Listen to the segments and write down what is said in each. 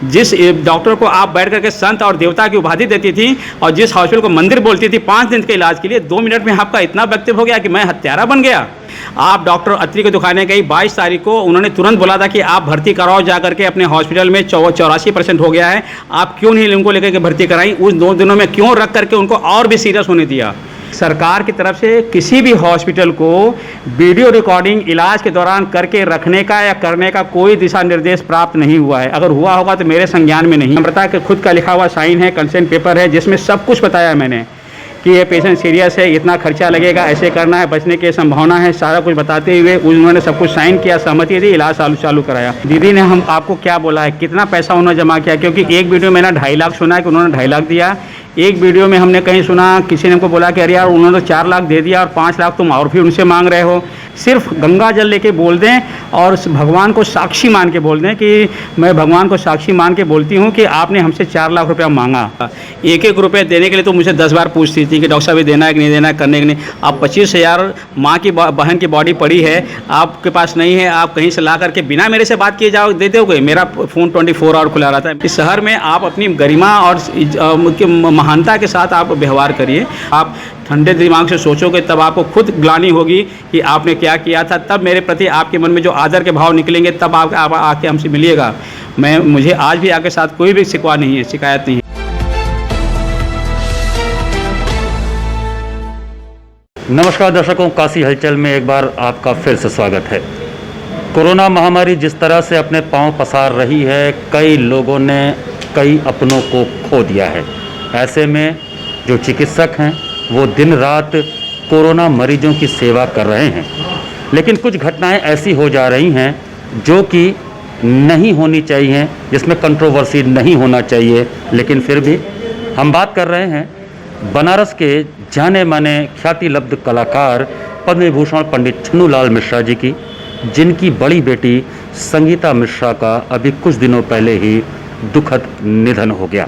जिस डॉक्टर को आप बैठ करके संत और देवता की उपाधि देती थी और जिस हॉस्पिटल को मंदिर बोलती थी 5 दिन के इलाज के लिए, 2 मिनट में आपका इतना वक्तव्य हो गया कि मैं हत्यारा बन गया। आप डॉक्टर अत्री को दिखाने गई 22 तारीख को, उन्होंने तुरंत बोला था कि आप भर्ती कराओ जा करके अपने हॉस्पिटल में 84% हो गया है, आप क्यों नहीं उनको लेकर के भर्ती कराई? उस 2 दिनों में क्यों रख करके उनको और भी सीरियस होने दिया? सरकार की तरफ से किसी भी हॉस्पिटल को वीडियो रिकॉर्डिंग इलाज के दौरान करके रखने का या करने का कोई दिशा निर्देश प्राप्त नहीं हुआ है। अगर हुआ होगा तो मेरे संज्ञान में नहीं। अमृता के खुद का लिखा हुआ साइन है, कंसेंट पेपर है, जिसमें सब कुछ बताया मैंने कि ये पेशेंट सीरियस है, इतना खर्चा लगेगा, ऐसे करना है, बचने की संभावना है, सारा कुछ बताते हुए उन्होंने सब कुछ साइन किया, सहमति दी, इलाज चालू कराया। दीदी ने हम आपको क्या बोला है, कितना पैसा उन्होंने जमा किया? क्योंकि एक वीडियो मैंने 2.5 लाख सुना है कि उन्होंने 2.5 लाख दिया। एक वीडियो में हमने कहीं सुना किसी ने हमको बोला कि अरे यार उन्होंने तो 4 लाख दे दिया और 5 लाख तुम और भी उनसे मांग रहे हो। सिर्फ गंगा जल लेके बोल दें और भगवान को साक्षी मान के बोल दें कि मैं भगवान को साक्षी मान के बोलती हूँ कि आपने हमसे 4 लाख रुपया मांगा। 1-1 रुपये देने के लिए तो मुझे 10 बार पूछती थी कि डॉक्टर साहब ये देना है कि नहीं देना है, करने के नहीं। अब 25,000 माँ की बहन की बॉडी पड़ी है, आपके पास नहीं है, आप कहीं से ला करके बिना मेरे से बात किए जाओ दे दोगे? मेरा फ़ोन 24 आवर खुला रहता है। इस शहर में आप अपनी गरिमा और महानता के साथ आप व्यवहार करिए। आप ठंडे दिमाग से सोचोगे तब आपको खुद ग्लानि होगी कि आपने क्या किया था। तब मेरे प्रति आपके मन में जो आदर के भाव निकलेंगे तब आप आके हमसे मिलिएगा। मुझे आज भी आपके साथ कोई भी शिकवा नहीं है, शिकायत नहीं है। नमस्कार दर्शकों, काशी हलचल में एक बार आपका फिर से स्वागत है। कोरोना महामारी जिस तरह से अपने पांव पसार रही है, कई लोगों ने कई अपनों को खो दिया है। ऐसे में जो चिकित्सक हैं वो दिन रात कोरोना मरीजों की सेवा कर रहे हैं, लेकिन कुछ घटनाएं ऐसी हो जा रही हैं जो कि नहीं होनी चाहिए, जिसमें कंट्रोवर्सी नहीं होना चाहिए। लेकिन फिर भी हम बात कर रहे हैं बनारस के जाने माने ख्याति लब्ध कलाकार पद्म विभूषण पंडित छन्नूलाल मिश्रा जी की, जिनकी बड़ी बेटी संगीता मिश्रा का अभी कुछ दिनों पहले ही दुखद निधन हो गया।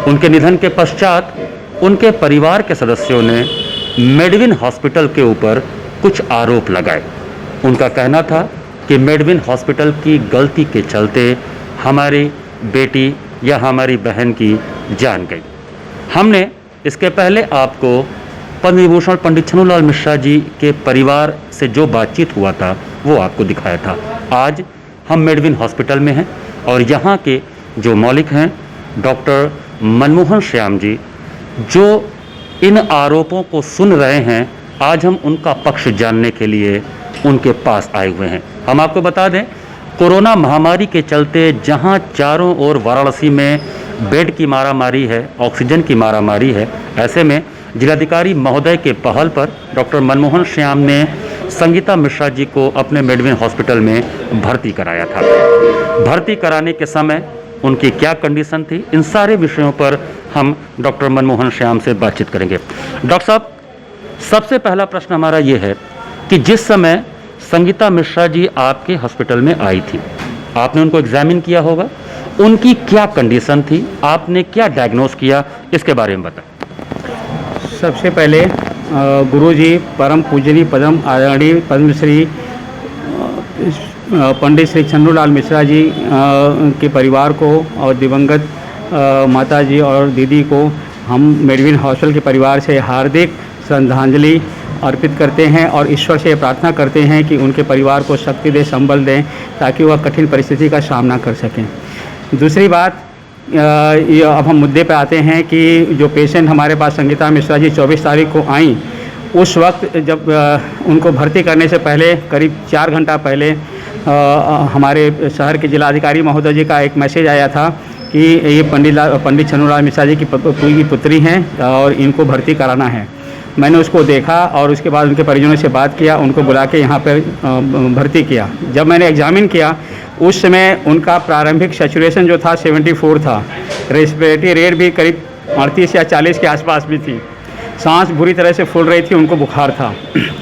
उनके निधन के पश्चात उनके परिवार के सदस्यों ने मेडविन हॉस्पिटल के ऊपर कुछ आरोप लगाए। उनका कहना था कि मेडविन हॉस्पिटल की गलती के चलते हमारी बेटी या हमारी बहन की जान गई। हमने इसके पहले आपको पद्म विभूषण पंडित छन्नूलाल मिश्रा जी के परिवार से जो बातचीत हुआ था वो आपको दिखाया था। आज हम मेडविन हॉस्पिटल में हैं और यहाँ के जो मौलिक हैं डॉक्टर मनमोहन श्याम जी, जो इन आरोपों को सुन रहे हैं, आज हम उनका पक्ष जानने के लिए उनके पास आए हुए हैं। हम आपको बता दें, कोरोना महामारी के चलते जहां चारों ओर वाराणसी में बेड की मारामारी है, ऑक्सीजन की मारामारी है, ऐसे में जिलाधिकारी महोदय के पहल पर डॉक्टर मनमोहन श्याम ने संगीता मिश्रा जी को अपने मेडविन हॉस्पिटल में भर्ती कराया था। भर्ती कराने के समय उनकी क्या कंडीशन थी, इन सारे विषयों पर हम डॉक्टर मनमोहन श्याम से बातचीत करेंगे। डॉक्टर साहब, सबसे पहला प्रश्न हमारा ये है कि जिस समय संगीता मिश्रा जी आपके हॉस्पिटल में आई थी, आपने उनको एग्जामिन किया होगा, उनकी क्या कंडीशन थी, आपने क्या डायग्नोस किया, इसके बारे में बताएं। सबसे पहले गुरुजी परम पूजनीय पद्म आदरणीय पद्मश्री पंडित श्री छन्नूलाल मिश्रा जी के परिवार को और दिवंगत माता जी और दीदी को हम मेडविन हॉस्पिटल के परिवार से हार्दिक श्रद्धांजलि अर्पित करते हैं और ईश्वर से प्रार्थना करते हैं कि उनके परिवार को शक्ति दे, संबल दें, ताकि वह कठिन परिस्थिति का सामना कर सकें। दूसरी बात, अब हम मुद्दे पे आते हैं कि जो पेशेंट हमारे पास संगीता मिश्रा जी 24 तारीख को आई, उस वक्त जब उनको भर्ती करने से पहले करीब 4 घंटा पहले हमारे शहर के जिलाधिकारी महोदय जी का एक मैसेज आया था कि ये पंडित छन्नूलाल मिश्रा जी की पुत्री हैं और इनको भर्ती कराना है। मैंने उसको देखा और उसके बाद उनके परिजनों से बात किया, उनको बुला के यहाँ पर भर्ती किया। जब मैंने एग्जामिन किया उस समय उनका प्रारंभिक सैचुरेशन जो था 74 था, रेस्पिरेटरी रेट भी करीब 38 या 40 के आसपास भी थी, सांस बुरी तरह से फूल रही थी, उनको बुखार था।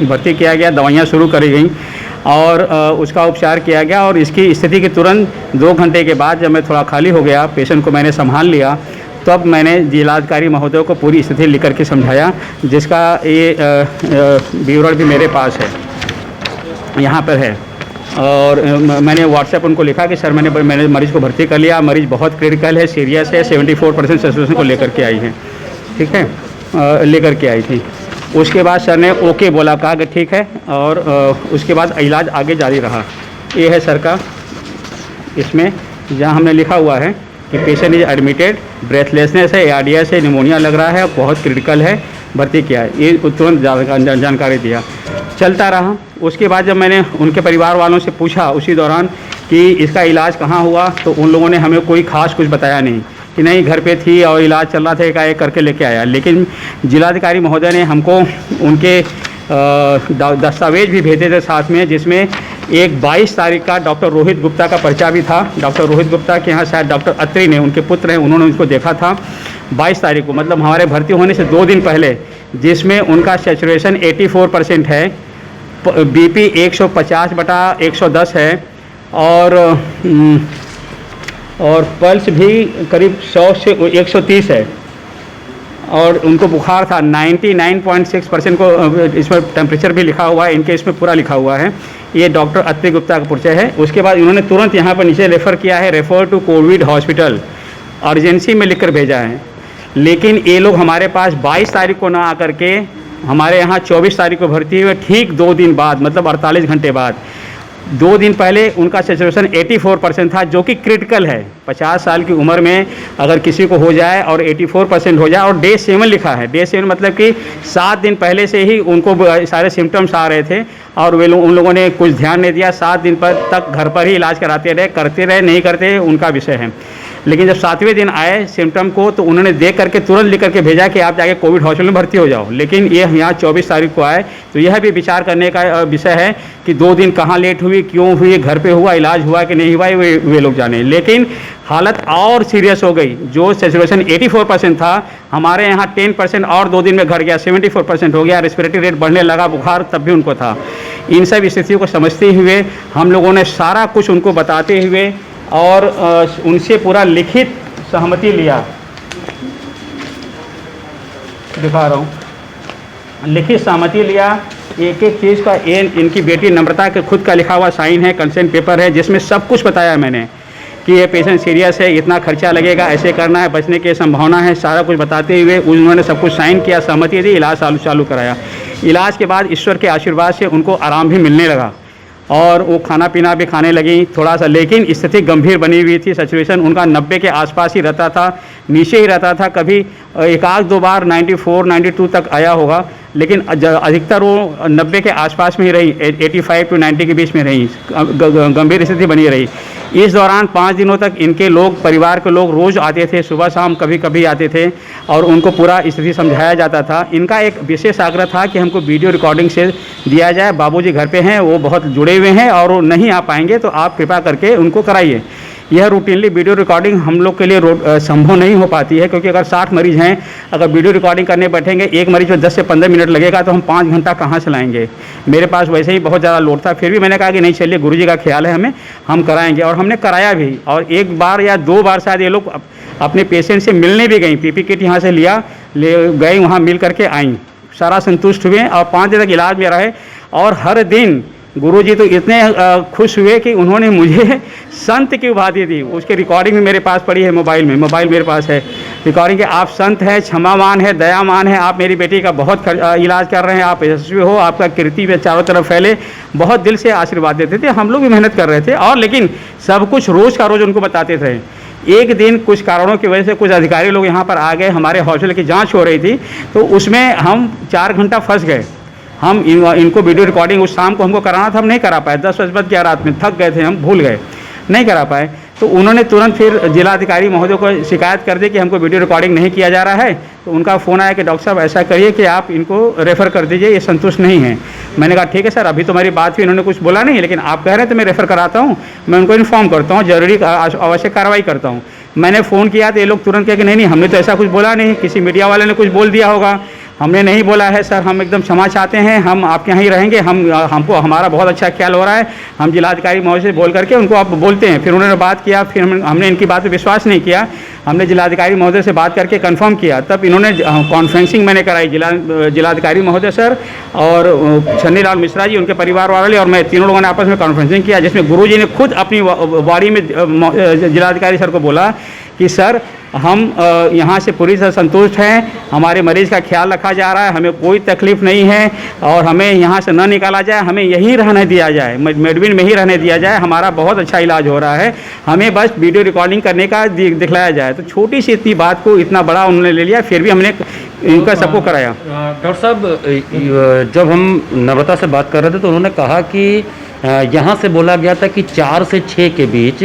भर्ती किया गया, दवाइयाँ शुरू करी गई और उसका उपचार किया गया और इसकी स्थिति के तुरंत 2 घंटे के बाद जब मैं थोड़ा खाली हो गया, पेशेंट को मैंने संभाल लिया, तब मैंने जिलाधिकारी महोदय को पूरी स्थिति लिख करके समझाया, जिसका ये विवरण भी मेरे पास है, यहाँ पर है। और मैंने व्हाट्सएप उनको लिखा कि सर मैंने मरीज़ को भर्ती कर लिया, मरीज़ बहुत क्रिटिकल है, सीरियस है, 74% सैचुरेशन को लेकर के आई है, ठीक है, लेकर के आई थी। उसके बाद सर ने ओके बोला, कहा कि ठीक है, और उसके बाद इलाज आगे जारी रहा। ये है सर का, इसमें जहाँ हमने लिखा हुआ है कि पेशेंट इज एडमिटेड, ब्रेथलेसनेस है, ARDS है, निमोनिया लग रहा है, बहुत क्रिटिकल है, भर्ती किया है, ये तुरंत जानकारी दिया। चलता रहा। उसके बाद जब मैंने उनके परिवार वालों से पूछा उसी दौरान कि इसका इलाज कहाँ हुआ, तो उन लोगों ने हमें कोई ख़ास कुछ बताया नहीं कि नहीं घर पे थी और इलाज चल रहा था, एक करके लेके आया। लेकिन जिलाधिकारी महोदय ने हमको उनके दस्तावेज भी भेजे थे साथ में, जिसमें एक 22 तारीख का डॉक्टर रोहित गुप्ता का पर्चा भी था। डॉक्टर रोहित गुप्ता के यहाँ शायद डॉक्टर अत्री ने, उनके पुत्र हैं, उन्होंने उनको देखा था 22 तारीख को, मतलब हमारे भर्ती होने से 2 दिन पहले, जिसमें उनका सैचुरेशन 84% है, BP 150/110 है, और पल्स भी करीब 100 से 130 है, और उनको बुखार था 99.6% को, इसमें टेम्परेचर भी लिखा हुआ है, इनके इसमें पूरा लिखा हुआ है। ये डॉक्टर अत्री गुप्ता का परिचय है। उसके बाद इन्होंने तुरंत यहाँ पर नीचे रेफ़र किया है, refer to COVID hospital, urgency में लिखकर भेजा है। लेकिन ये लोग हमारे पास 22 तारीख को ना आकर के हमारे यहाँ 24 तारीख को भर्ती हुए, ठीक 2 दिन बाद, मतलब 48 घंटे बाद। 2 दिन पहले उनका सैचुरेशन 84% था, जो कि क्रिटिकल है। 50 साल की उम्र में अगर किसी को हो जाए और 84% हो जाए, और डे 7 लिखा है, डे 7 मतलब कि 7 दिन पहले से ही उनको सारे सिम्टम्स आ रहे थे, और उन लोगों ने कुछ ध्यान नहीं दिया। 7 दिन तक घर पर ही इलाज कराते रहे, करते रहे नहीं करते उनका विषय है। लेकिन जब 7वें दिन आए सिम्टम को, तो उन्होंने देख करके तुरंत लिख करके भेजा कि आप जाके कोविड हॉस्पिटल में भर्ती हो जाओ। लेकिन ये यहाँ 24 तारीख को आए, तो यह भी विचार करने का विषय है कि 2 दिन कहाँ लेट हुई, क्यों हुई, घर पे हुआ, इलाज हुआ कि नहीं हुआ, वे लोग जाने। लेकिन हालत और सीरियस हो गई। जो सैचुरेशन 84% था, हमारे यहाँ 10% और 2 दिन में घट गया, 74% हो गया, रेस्पिरेटरी रेट बढ़ने लगा, बुखार तब भी उनको था। इन सब स्थितियों को समझते हुए हम लोगों ने सारा कुछ उनको बताते हुए और उनसे पूरा लिखित सहमति लिया, दिखा रहा हूँ, लिखित सहमति लिया एक एक चीज़ का। इनकी बेटी नम्रता के खुद का लिखा हुआ साइन है, कंसेंट पेपर है, जिसमें सब कुछ बताया मैंने कि ये पेशेंट सीरियस है, इतना खर्चा लगेगा, ऐसे करना है, बचने की संभावना है, सारा कुछ बताते हुए उन्होंने सब कुछ साइन किया, सहमति दी, इलाज चालू कराया। इलाज के बाद ईश्वर के आशीर्वाद से उनको आराम भी मिलने लगा, और वो खाना पीना भी खाने लगी थोड़ा सा। लेकिन स्थिति गंभीर बनी हुई थी, सैचुरेशन उनका 90 के आसपास ही रहता था, नीचे ही रहता था। कभी 1-2 बार 94-92 तक आया होगा, लेकिन अधिकतर वो 90 के आसपास में ही रही, 85 to 90 के बीच में रही, गंभीर स्थिति बनी रही। इस दौरान 5 दिनों तक इनके लोग, परिवार के लोग रोज़ आते थे, सुबह शाम कभी कभी आते थे, और उनको पूरा स्थिति समझाया जाता था। इनका एक विशेष आग्रह था कि हमको वीडियो रिकॉर्डिंग से दिया जाए, बाबूजी घर पे हैं, वो बहुत जुड़े हुए हैं और वो नहीं आ पाएंगे, तो आप कृपा करके उनको कराइए। यह रूटीनली वीडियो रिकॉर्डिंग हम लोग के लिए संभव नहीं हो पाती है, क्योंकि अगर 60 मरीज़ हैं, अगर वीडियो रिकॉर्डिंग करने बैठेंगे, एक मरीज में 10 से 15 मिनट लगेगा, तो हम 5 घंटा कहाँ से लाएंगे। मेरे पास वैसे ही बहुत ज़्यादा लोड था, फिर भी मैंने कहा कि नहीं चलिए, गुरुजी का ख्याल है, हम कराएंगे, और हमने कराया भी। और 1 बार या 2 बार शायद ये लोग अपने पेशेंट से मिलने भी गई, PP किट यहाँ से ले गई, वहाँ मिल करके आई, सारा संतुष्ट हुए, और 5 दिन तक इलाज में रहे। और हर दिन गुरुजी तो इतने खुश हुए कि उन्होंने मुझे संत की उपाधि दी। उसकी रिकॉर्डिंग भी मेरे पास पड़ी है, मोबाइल मेरे पास है रिकॉर्डिंग, कि आप संत हैं, क्षमावान है, दयावान है, आप मेरी बेटी का बहुत इलाज कर रहे हैं, आप यशस्वी हो, आपका कीर्ति में चारों तरफ फैले। बहुत दिल से आशीर्वाद देते थे। हम लोग भी मेहनत कर रहे थे, और लेकिन सब कुछ रोज़ का रोज़ उनको बताते थे। एक दिन कुछ कारणों की वजह से कुछ अधिकारी लोग यहाँ पर आ गए, हमारे हॉस्पिटल की जाँच हो रही थी, तो उसमें हम 4 घंटा फंस गए। हम इनको वीडियो रिकॉर्डिंग उस शाम को हमको कराना था, हम नहीं करा पाए, 10 बज गया रात में, थक गए थे, हम भूल गए, नहीं करा पाए। तो उन्होंने तुरंत फिर जिलाधिकारी महोदय को शिकायत कर दी कि हमको वीडियो रिकॉर्डिंग नहीं किया जा रहा है। तो उनका फ़ोन आया कि डॉक्टर साहब ऐसा करिए कि आप इनको रेफ़र कर दीजिए, ये संतुष्ट नहीं है। मैंने कहा ठीक है सर, अभी तो मेरी बात हुई, इन्होंने कुछ बोला नहीं, लेकिन आप कह रहे हैं तो मैं रेफ़र कराता हूँ, मैं उनको इन्फॉर्म करता हूँ, जरूरी आवश्यक कार्रवाई करता हूँ। मैंने फ़ोन किया तो ये लोग तुरंत कहे कि नहीं, हमने तो ऐसा कुछ बोला नहीं, किसी मीडिया वाले ने कुछ बोल दिया होगा, हमने नहीं बोला है सर, हम एकदम क्षमा चाहते हैं, हम आपके यहाँ ही रहेंगे, हमको हमारा बहुत अच्छा ख्याल हो रहा है, हम जिलाधिकारी महोदय से बोल करके उनको आप बोलते हैं। फिर उन्होंने बात किया, फिर हमने इनकी बात पर विश्वास नहीं किया। हमने जिलाधिकारी महोदय से बात करके कंफर्म किया, तब इन्होंने कॉन्फ्रेंसिंग मैंने कराई, जिलाधिकारी महोदय सर और छन्नीलाल मिश्रा जी, उनके परिवार वाले और मैं, तीनों लोगों ने आपस में कॉन्फ्रेंसिंग किया, जिसमें गुरुजी ने खुद अपनी वाड़ी में जिलाधिकारी सर को बोला कि सर हम यहाँ से पूरी तरह संतुष्ट हैं, हमारे मरीज़ का ख्याल रखा जा रहा है, हमें कोई तकलीफ़ नहीं है और हमें यहाँ से न निकाला जाए, हमें यहीं रहने दिया जाए, मेडविन में ही रहने दिया जाए, हमारा बहुत अच्छा इलाज हो रहा है, हमें बस वीडियो रिकॉर्डिंग करने का दिखलाया जाए। तो छोटी सी इतनी बात को इतना बड़ा उन्होंने ले लिया, फिर भी हमने इनका सबको कराया। डॉक्टर साहब, जब हम नम्रता से बात कर रहे थे तो उन्होंने कहा कि यहाँ से बोला गया था कि 4 से 6 के बीच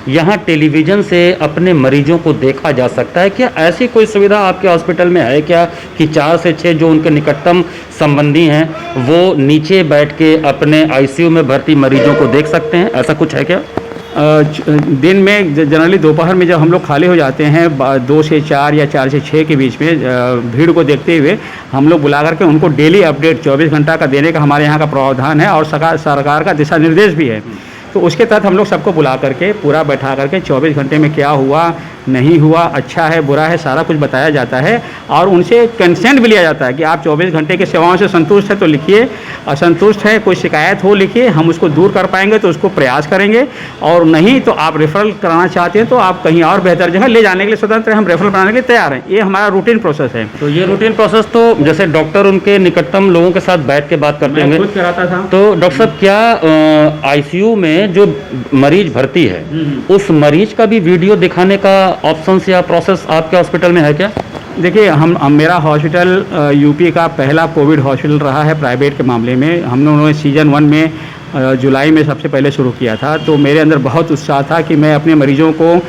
यहाँ टेलीविज़न से अपने मरीजों को देखा जा सकता है। क्या ऐसी कोई सुविधा आपके हॉस्पिटल में है क्या कि 4 से 6 जो उनके निकटतम संबंधी हैं वो नीचे बैठ के अपने आईसीयू में भर्ती मरीजों को देख सकते हैं? ऐसा कुछ है क्या? दिन में जनरली दोपहर में जब हम लोग खाली हो जाते हैं 2 से 4 या 4 से 6 के बीच में, भीड़ को देखते हुए हम लोग बुला करके उनको डेली अपडेट 24 घंटा का देने का हमारे यहाँ का प्रावधान है और सरकार का दिशा निर्देश भी है। तो उसके तहत हम लोग सबको बुला करके पूरा बैठा करके 24 घंटे में क्या हुआ नहीं हुआ, अच्छा है बुरा है, सारा कुछ बताया जाता है और उनसे कंसेंट भी लिया जाता है कि आप 24 घंटे की सेवाओं से संतुष्ट है तो लिखिए, असंतुष्ट है, कोई शिकायत हो लिखिए, हम उसको दूर कर पाएंगे तो उसको प्रयास करेंगे और नहीं तो आप रेफरल कराना चाहते हैं तो आप कहीं और बेहतर जगह ले जाने के लिए स्वतंत्र हैं, हम रेफरल बनाने के लिए तैयार हैं। ये हमारा रूटीन प्रोसेस है। तो ये रूटीन प्रोसेस तो जैसे डॉक्टर उनके निकटतम लोगों के साथ बैठ के बात करते होंगे, खुद कराता था। तो डॉक्टर साहब क्या आईसीयू में जो मरीज भर्ती है उस मरीज का भी वीडियो दिखाने का ऑप्शन या प्रोसेस आपके हॉस्पिटल में है क्या? देखिए मेरा हॉस्पिटल यूपी का पहला कोविड हॉस्पिटल रहा है प्राइवेट के मामले में। उन्होंने सीजन 1 में जुलाई में सबसे पहले शुरू किया था, तो मेरे अंदर बहुत उत्साह था कि मैं अपने मरीजों को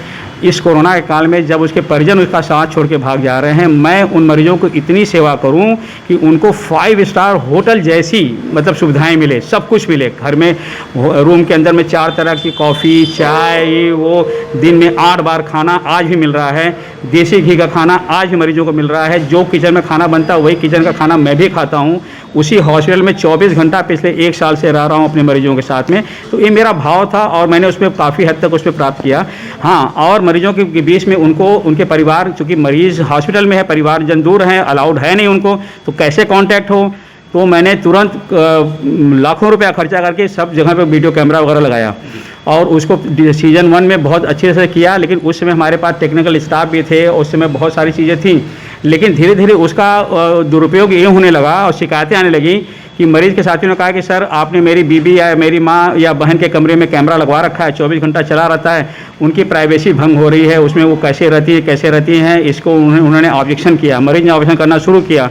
इस कोरोना के काल में जब उसके परिजन उसका साथ छोड़ के भाग जा रहे हैं, मैं उन मरीजों को इतनी सेवा करूं कि उनको 5 स्टार होटल जैसी मतलब सुविधाएं मिले, सब कुछ मिले। घर में रूम के अंदर में 4 तरह की कॉफ़ी चाय, वो दिन में 8 बार खाना आज भी मिल रहा है, देसी घी का खाना आज भी मरीजों को मिल रहा है, जो किचन में खाना बनता है वही किचन का खाना मैं भी खाता हूँ। उसी हॉस्पिटल में 24 घंटा पिछले 1 साल से रह रहा हूँ अपने मरीजों के साथ में, तो ये मेरा भाव था और मैंने उसमें काफ़ी हद तक उसमें प्राप्त किया। हाँ, और मरीजों के बीच में उनको उनके परिवार, चूँकि मरीज़ हॉस्पिटल में है, परिवारजन दूर हैं, अलाउड है नहीं उनको, तो कैसे कांटेक्ट हो, तो मैंने तुरंत लाखों रुपया खर्चा करके सब जगह पे वीडियो कैमरा वगैरह लगाया और उसको सीजन 1 में बहुत अच्छे से किया। लेकिन उस समय हमारे पास टेक्निकल स्टाफ भी थे, उस समय बहुत सारी चीज़ें थी, लेकिन धीरे धीरे उसका दुरुपयोग ये होने लगा और शिकायतें आने लगी कि मरीज़ के साथियों ने कहा कि सर आपने मेरी बीबी या मेरी माँ या बहन के कमरे में कैमरा लगवा रखा है, 24 घंटा चला रहता है, उनकी प्राइवेसी भंग हो रही है, उसमें वो कैसे रहती हैं। इसको उन्होंने ऑब्जेक्शन किया, मरीज ने ऑब्जेक्शन करना शुरू किया।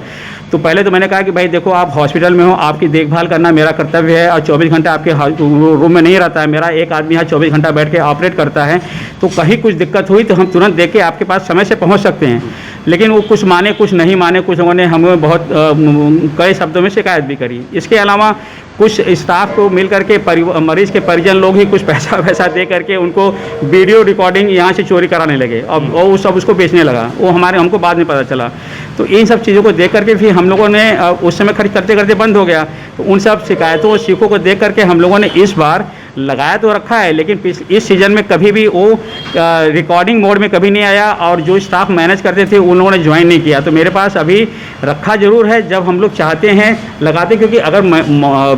तो पहले तो मैंने कहा कि भाई देखो आप हॉस्पिटल में हो, आपकी देखभाल करना मेरा कर्तव्य है और 24 घंटा आपके रूम में नहीं रहता है, मेरा एक आदमी यहाँ 24 घंटा बैठ के ऑपरेट करता है, तो कहीं कुछ दिक्कत हुई तो हम तुरंत देख के आपके पास समय से पहुँच सकते हैं। लेकिन वो कुछ माने कुछ नहीं माने, कुछ लोगों ने हमें बहुत कई शब्दों में शिकायत भी करी। इसके अलावा कुछ स्टाफ को मिल करके मरीज़ के परिजन लोग ही कुछ पैसा दे करके उनको वीडियो रिकॉर्डिंग यहाँ से चोरी कराने लगे और वो सब उसको बेचने लगा, वो हमको बाद में पता चला। तो इन सब चीज़ों को देख करके फिर हम लोगों ने उस समय खर्च करते करते बंद हो गया। तो उन सब शिकायतों और सीखों को देख करके हम लोगों ने इस बार लगाया तो रखा है, लेकिन इस सीज़न में कभी भी वो रिकॉर्डिंग मोड में कभी नहीं आया और जो स्टाफ मैनेज करते थे उन लोगों ने ज्वाइन नहीं किया। तो मेरे पास अभी रखा जरूर है, जब हम लोग चाहते हैं लगाते, क्योंकि अगर मैं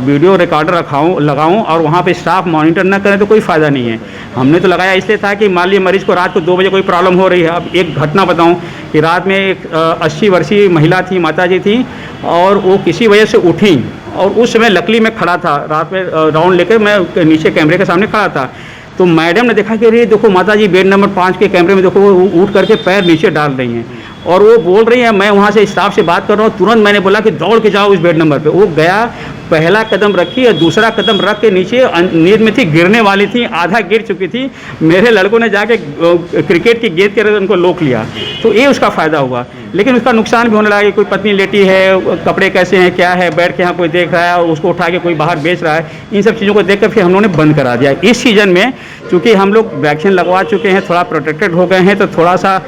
वीडियो रिकॉर्डर लगाऊं और वहाँ पे स्टाफ मॉनिटर न करें तो कोई फ़ायदा नहीं है। हमने तो लगाया इसलिए था कि मान लीजिए मरीज़ को रात को 2 बजे कोई प्रॉब्लम हो रही है। अब एक घटना बताऊँ कि रात में एक 80 वर्षीय महिला थी, माता जी थी, और वो किसी वजह से उठी और उस समय लकली में खड़ा था, रात में राउंड लेकर मैं नीचे कैमरे के सामने खड़ा था। तो मैडम ने देखा कि अरे देखो माता जी बेड नंबर 5 के कैमरे में देखो वो उठ करके पैर नीचे डाल रही हैं और वो बोल रही है। मैं वहाँ से स्टाफ से बात कर रहा हूँ, तुरंत मैंने बोला कि दौड़ के जाओ उस बेड नंबर पे। वो गया, पहला कदम रखी और दूसरा कदम रख के नीचे नींद में थी, गिरने वाली थी, आधा गिर चुकी थी। मेरे लड़कों ने जाके क्रिकेट की गेंद के रहे उनको रोक लिया। तो ये उसका फ़ायदा हुआ, लेकिन उसका नुकसान भी होने लगा कि कोई पत्नी लेटी है, कपड़े कैसे हैं क्या है, बैठ के यहाँ कोई देख रहा है और उसको उठा के कोई बाहर बेच रहा है। इन सब चीज़ों को देख कर फिर हम लोगों ने बंद करा दिया। इस सीज़न में चूँकि हम लोग वैक्सीन लगवा चुके हैं, थोड़ा प्रोटेक्टेड हो गए हैं, तो थोड़ा सा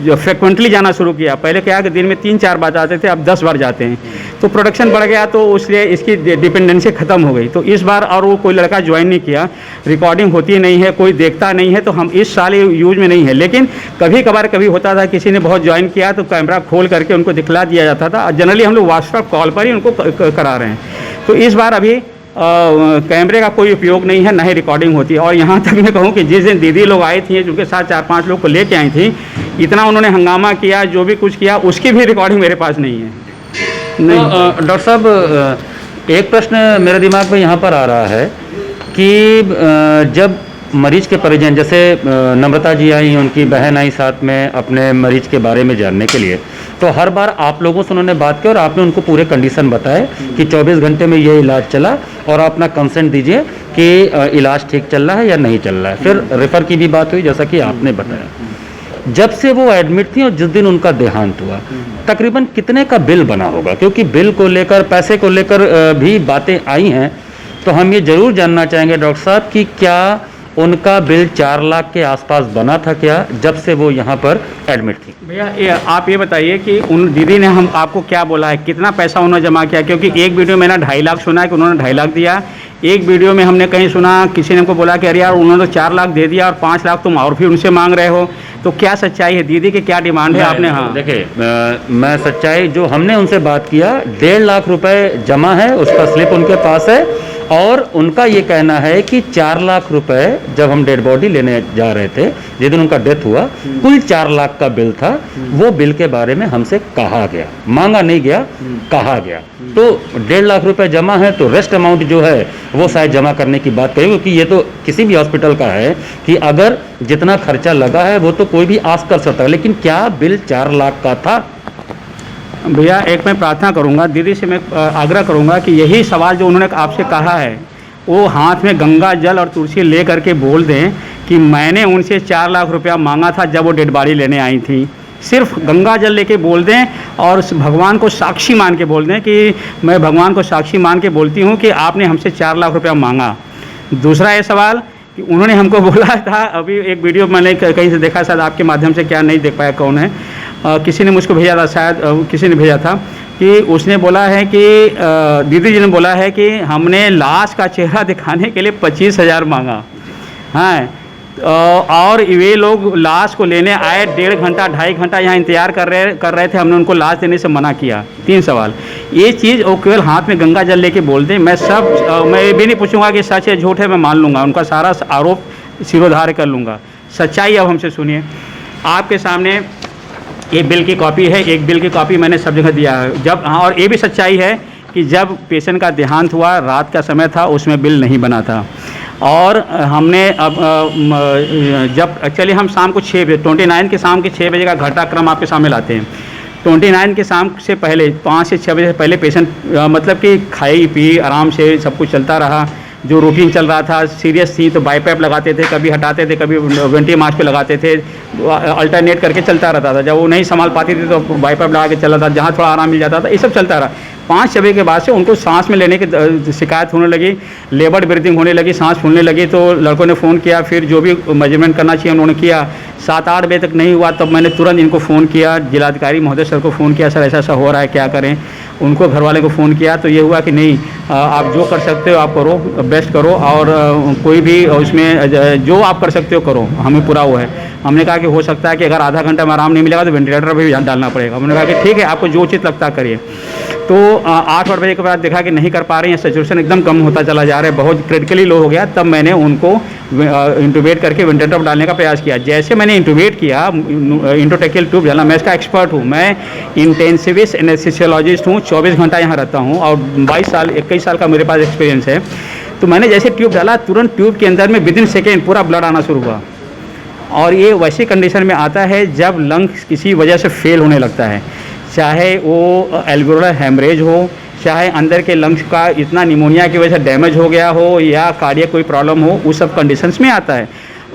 फ्रिक्वेंटली जाना शुरू किया। पहले क्या कि दिन में 3-4 बार जाते थे, अब 10 बार जाते हैं। तो प्रोडक्शन बढ़ गया, तो उसलिए इसकी डिपेंडेंसी ख़त्म हो गई। तो इस बार और वो कोई लड़का ज्वाइन नहीं किया, रिकॉर्डिंग होती नहीं है, कोई देखता नहीं है, तो हम इस साल ये यूज में नहीं है। लेकिन कभी कभार कभी होता था, किसी ने बहुत ज्वाइन किया तो कैमरा खोल करके उनको दिखला दिया जाता था। जनरली हम लोग व्हाट्सएप कॉल पर ही उनको करा रहे हैं। तो इस बार अभी कैमरे का कोई उपयोग नहीं है, ना ही रिकॉर्डिंग होती है। और यहाँ तक मैं कहूँ कि जिस दिन दीदी लोग आई थी, जिनके साथ 4-5 लोग को लेके आई थी, इतना उन्होंने हंगामा किया, जो भी कुछ किया, उसकी भी रिकॉर्डिंग मेरे पास नहीं है। नहीं। डॉक्टर साहब, एक प्रश्न मेरे दिमाग में यहाँ पर आ रहा है कि जब मरीज के परिजन, जैसे नम्रता जी आई, उनकी बहन आई साथ में अपने मरीज के बारे में जानने के लिए, तो हर बार आप लोगों से उन्होंने बात की और आपने उनको पूरे कंडीशन बताए कि 24 घंटे में ये इलाज चला और आप अपना कंसेंट दीजिए कि इलाज ठीक चल रहा है या नहीं चल रहा है। फिर रेफ़र की भी बात हुई, जैसा कि आपने बताया। जब से वो एडमिट थी और जिस दिन उनका देहांत हुआ, तकरीबन कितने का बिल बना होगा? क्योंकि बिल को लेकर, पैसे को लेकर भी बातें आई हैं, तो हम ये ज़रूर जानना चाहेंगे डॉक्टर साहब कि क्या उनका बिल 4 लाख के आसपास बना था क्या, जब से वो यहाँ पर एडमिट थी? भैया आप ये बताइए कि उन दीदी ने हम आपको क्या बोला है, कितना पैसा उन्होंने जमा किया? क्योंकि एक वीडियो में ना 2.5 लाख सुना है कि उन्होंने 2.5 लाख दिया, एक वीडियो में हमने कहीं सुना किसी ने हमको बोला कि अरे यार उन्होंने तो 4 लाख दे दिया और 5 लाख तुम और भी उनसे मांग रहे हो। तो क्या सच्चाई है, दीदी की क्या डिमांड है आपने? हाँ देखिए, मैं सच्चाई जो हमने उनसे बात किया, 1.5 लाख रुपए जमा है, उसका स्लिप उनके पास है, और उनका ये कहना है कि 4 लाख रुपए जब हम डेड बॉडी लेने जा रहे थे, जिस दिन उनका डेथ हुआ, कुल 4 लाख का बिल था। वो बिल के बारे में हमसे कहा गया, मांगा नहीं गया, कहा गया। तो 1.5 लाख रुपए जमा है, तो रेस्ट अमाउंट जो है वो शायद जमा करने की बात करें, क्योंकि ये तो किसी भी हॉस्पिटल का है कि अगर जितना खर्चा लगा है वो तो कोई भी आस कर सकता है, लेकिन क्या बिल 4 लाख का था? भैया एक मैं प्रार्थना करूंगा, दीदी से मैं आग्रह करूंगा कि यही सवाल जो उन्होंने आपसे कहा है, वो हाथ में गंगा जल और तुलसी ले करके बोल दें कि मैंने उनसे 4 लाख रुपया मांगा था जब वो डेड बॉडी लेने आई थी। सिर्फ गंगा जल लेके बोल दें और भगवान को साक्षी मान के बोल दें कि मैं भगवान को साक्षी मान के बोलती हूँ कि आपने हमसे 4 लाख रुपया मांगा। दूसरा ये सवाल कि उन्होंने हमको बोला था, अभी एक वीडियो मैंने कहीं से देखा, शायद आपके माध्यम से, क्या नहीं देख पाया कौन है, किसी ने मुझको भेजा था, शायद किसी ने भेजा था, कि उसने बोला है कि दीदी जी ने बोला है कि हमने लाश का चेहरा दिखाने के लिए 25,000 मांगा। हाँ, और वे लोग लाश को लेने आए, 1.5 घंटा 2.5 घंटा यहाँ इंतजार कर रहे थे, हमने उनको लाश देने से मना किया। 3 सवाल, ये चीज़ वो केवल हाथ में गंगा जल लेके बोल दें। मैं ये भी नहीं पूछूंगा कि सच है झूठ है, मैं मान लूँगा, उनका सारा आरोप सिरोधार्य कर लूँगा। सच्चाई अब हमसे सुनिए। आपके सामने एक बिल की कॉपी है, एक बिल की कॉपी मैंने सब जगह दिया है। जब, हाँ, और ये भी सच्चाई है कि जब पेशेंट का देहांत हुआ, रात का समय था, उसमें बिल नहीं बना था। और हमने अब जब एक्चुअली हम शाम को 6 बजे, 29 के शाम के 6 बजे का घटनाक्रम आपके सामने लाते हैं। 29 के शाम से पहले 5 से 6 बजे से पहले पेशेंट मतलब कि खाई पी आराम से सब कुछ चलता रहा, जो रूटीन चल रहा था। सीरियस थी तो बाईपैप लगाते थे, कभी हटाते थे, कभी वेंटी मास्क पे लगाते थे, अल्टरनेट करके चलता रहता था। जब वो नहीं संभाल पाती थी तो बाईपैप लगा के चला था, जहाँ थोड़ा आराम मिल जाता था, ये सब चलता रहा। 5 बजे के बाद से उनको सांस में लेने की शिकायत होने लगी, लेबर्ड ब्रीथिंग होने लगी, सांस फूलने लगी। तो लड़कों ने फ़ोन किया, फिर जो भी मेजरमेंट करना चाहिए उन्होंने किया। 7-8 बजे तक नहीं हुआ, तब मैंने तुरंत इनको फ़ोन किया, जिलाधिकारी महोदय सर को फ़ोन किया, सर ऐसा ऐसा हो रहा है, क्या करें। उनको घर वाले को फ़ोन किया तो ये हुआ कि नहीं, आप जो कर सकते हो आप करो, बेस्ट करो, और कोई भी उसमें जो आप कर सकते हो करो, हमें पूरा वो है। हमने कहा कि हो सकता है कि अगर आधा घंटा में आराम नहीं मिलेगा तो वेंटिलेटर भी डालना पड़ेगा। हमने कहा कि ठीक है, आपको जो उचित लगता करिए। तो 8 बजे के बाद देखा कि नहीं कर पा रहे हैं, सैचुरेशन एकदम कम होता चला जा रहा है, बहुत क्रिटिकली लो हो गया। तब मैंने उनको इंटूबेट करके वेंटिलेटर पर डालने का प्रयास किया। जैसे मैंने इंटूबेट किया, इंट्रोट्रेकियल ट्यूब डाला, मैं इसका एक्सपर्ट हूँ, मैं इंटेंसिविस्ट एनेस्थेसियोलॉजिस्ट हूँ, 24 घंटा यहाँ रहता हूँ और 21 साल का मेरे पास एक्सपीरियंस है। तो मैंने जैसे ट्यूब डाला, तुरंत ट्यूब के अंदर में विदिन सेकेंड पूरा ब्लड आना शुरू हुआ। और ये वैसी कंडीशन में आता है जब लंग्स किसी वजह से फेल होने लगता है, चाहे वो एल्वेओलर हेमरेज हो, चाहे अंदर के लंग्स का इतना निमोनिया की वजह से डैमेज हो गया हो, या कार्डियक कोई प्रॉब्लम हो, उस सब कंडीशंस में आता है।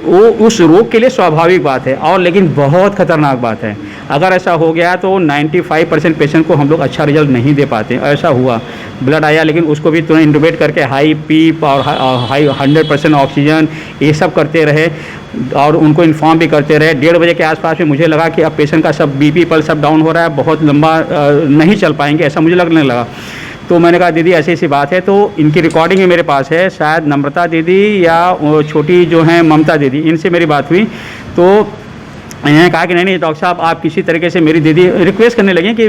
वो उस रोग के लिए स्वाभाविक बात है, और लेकिन बहुत खतरनाक बात है। अगर ऐसा हो गया तो 95% पेशेंट को हम लोग अच्छा रिजल्ट नहीं दे पाते। ऐसा हुआ, ब्लड आया, लेकिन उसको भी तुरंत इंटूबेट करके हाई पीप और हाई 100% ऑक्सीजन ये सब करते रहे। और उनको इन्फॉर्म भी करते रहे। 1:30 बजे के आसपास में मुझे लगा कि अब पेशेंट का सब बीपी पल्स सब डाउन हो रहा है, बहुत लंबा नहीं चल पाएंगे, ऐसा मुझे लगने लगा। तो मैंने कहा दीदी ऐसी ऐसी बात है, तो इनकी रिकॉर्डिंग भी मेरे पास है, शायद नम्रता दीदी या वो छोटी जो हैं ममता दीदी, इनसे मेरी बात हुई। तो इन्होंने कहा कि नहीं डॉक्टर साहब आप किसी तरीके से, मेरी दीदी रिक्वेस्ट करने लगी कि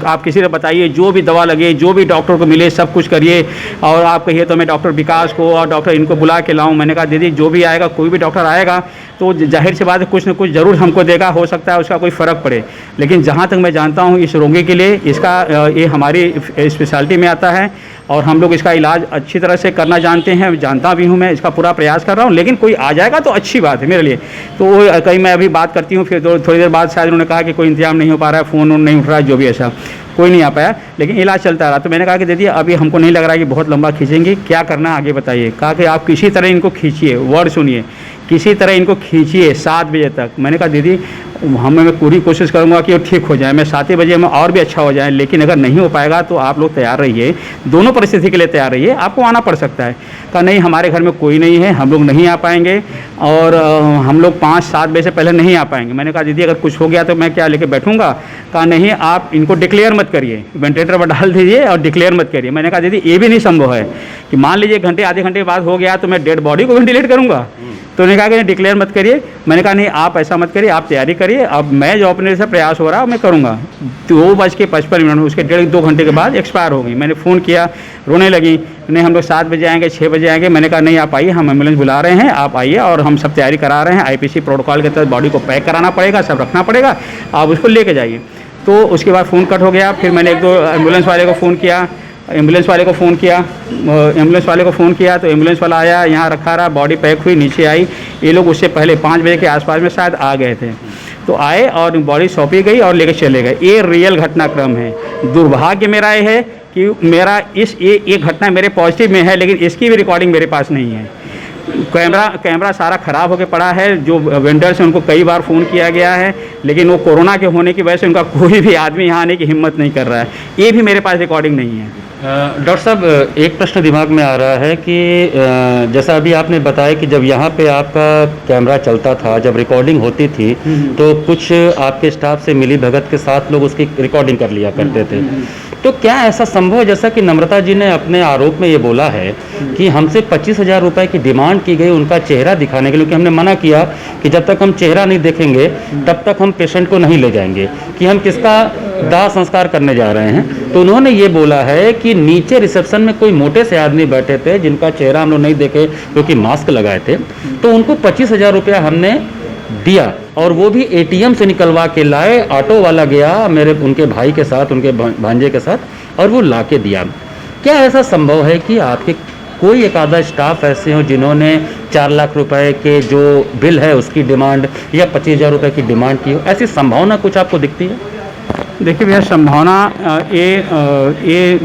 आप किसी से बताइए, जो भी दवा लगे, जो भी डॉक्टर को मिले, सब कुछ करिए, और आप कहिए तो मैं डॉक्टर विकास को और डॉक्टर इनको बुला के लाऊं। मैंने कहा दीदी जो भी आएगा, कोई भी डॉक्टर आएगा तो जाहिर सी बात है कुछ न कुछ ज़रूर हमको देगा, हो सकता है उसका कोई फ़र्क पड़े, लेकिन जहाँ तक मैं जानता हूँ इस रोगी के लिए इसका ये हमारी स्पेशलिटी में आता है और हम लोग इसका इलाज अच्छी तरह से करना जानते हैं, जानता भी हूँ, मैं इसका पूरा प्रयास कर रहा हूँ, लेकिन कोई आ जाएगा तो अच्छी बात है मेरे लिए। तो कहीं मैं अभी बात करती हूँ, फिर थोड़ी देर बाद शायद उन्होंने कहा कि कोई इंतजाम नहीं हो पा रहा है, फ़ोन नहीं उठ रहा है, जो भी ऐसा कोई नहीं आ पाया, लेकिन इलाज चलता रहा। तो मैंने कहा कि दीदी अभी हमको नहीं लग रहा है कि बहुत लंबा खींचेंगे, क्या करना आगे बताइए। कहा कि आप किसी तरह इनको खींचिए, वर्ड सुनिए, किसी तरह इनको खींचिए 7 बजे तक। मैंने कहा दीदी मैं पूरी कोशिश करूंगा कि वो ठीक हो जाए, मैं 7 बजे में और भी अच्छा हो जाए, लेकिन अगर नहीं हो पाएगा तो आप लोग तैयार रहिए, दोनों परिस्थिति के लिए तैयार रहिए, आपको आना पड़ सकता है। कहा नहीं हमारे घर में कोई नहीं है, हम लोग नहीं आ पाएंगे और हम लोग 5-7 बजे से पहले नहीं आ पाएंगे। मैंने कहा दीदी अगर कुछ हो गया तो मैं क्या लेके बैठूंगा। कहा नहीं आप इनको डिक्लेयर मत करिए, वेंटिलेटर पर डाल दीजिए और डिक्लेयर मत करिए। मैंने कहा दीदी ये भी नहीं संभव है कि मान लीजिए घंटे आधे घंटे बाद हो गया तो मैं डेड बॉडी को वेंटिलेट करूँगा। तो उन्होंने कहा कि डिक्लेयर मत करिए। मैंने कहा नहीं आप ऐसा मत करिए, आप तैयारी करिए, अब मैं जो अपने से प्रयास हो रहा है मैं करूँगा। 2:55 उसके 1.5-2 घंटे के बाद एक्सपायर हो गई। मैंने फ़ोन किया, रोने लगी, नहीं हम लोग 7 बजे आएंगे, 6 बजे आएंगे। मैंने कहा नहीं आप आइए, हम एम्बुलेंस बुला रहे हैं, आप आइए और हम सब तैयारी करा रहे हैं, IPC प्रोटोकॉल के तहत बॉडी को पैक कराना पड़ेगा, सब रखना पड़ेगा, आप उसको लेके जाइए। तो उसके बाद फ़ोन कट हो गया। फिर मैंने 1-2 एम्बुलेंस वाले को फ़ोन किया, तो एम्बुलेंस वाले को फ़ोन किया तो एम्बुलेंस वाला आया, यहाँ रखा रहा, बॉडी पैक हुई, नीचे आई। ये लोग उससे पहले 5 बजे के आसपास में शायद आ गए थे, तो आए और बॉडी सौंपी गई और लेकर चले गए। ये रियल घटनाक्रम है। दुर्भाग्य मेरा ये है कि मेरा ये घटना मेरे पॉजिटिव में है, लेकिन इसकी भी रिकॉर्डिंग मेरे पास नहीं है। कैमरा सारा ख़राब होकर पड़ा है। जो वेंडर्स हैं उनको कई बार फ़ोन किया गया है, लेकिन वो कोरोना के होने की वजह से उनका कोई भी आदमी यहाँ आने की हिम्मत नहीं कर रहा है। ये भी मेरे पास रिकॉर्डिंग नहीं है। डॉक्टर साहब एक प्रश्न दिमाग में आ रहा है कि जैसा अभी आपने बताया कि जब यहाँ पे आपका कैमरा चलता था, जब रिकॉर्डिंग होती थी तो कुछ आपके स्टाफ से मिली भगत के साथ लोग उसकी रिकॉर्डिंग कर लिया करते थे। तो क्या ऐसा संभव है, जैसा कि नम्रता जी ने अपने आरोप में ये बोला है कि हमसे 25,000 रुपये की डिमांड की गई उनका चेहरा दिखाने के लिए, क्योंकि हमने मना किया कि जब तक हम चेहरा नहीं देखेंगे तब तक हम पेशेंट को नहीं ले जाएंगे, कि हम किसका दाह संस्कार करने जा रहे हैं। तो उन्होंने ये बोला है कि नीचे रिसेप्शन में कोई मोटे से आदमी बैठे थे जिनका चेहरा हम लोग नहीं देखे क्योंकि मास्क लगाए थे, तो उनको 25,000 रुपया हमने दिया और वो भी ATM से निकलवा के लाए। ऑटो वाला गया उनके भाई के साथ, उनके भांजे के साथ, और वो ला के दिया। क्या ऐसा संभव है कि आपके कोई एक आधा स्टाफ ऐसे हो जिन्होंने 4 लाख रुपए के जो बिल है उसकी डिमांड या 25,000 रुपये की डिमांड की हो? ऐसी संभावना कुछ आपको दिखती है? देखिए भैया, संभावना ये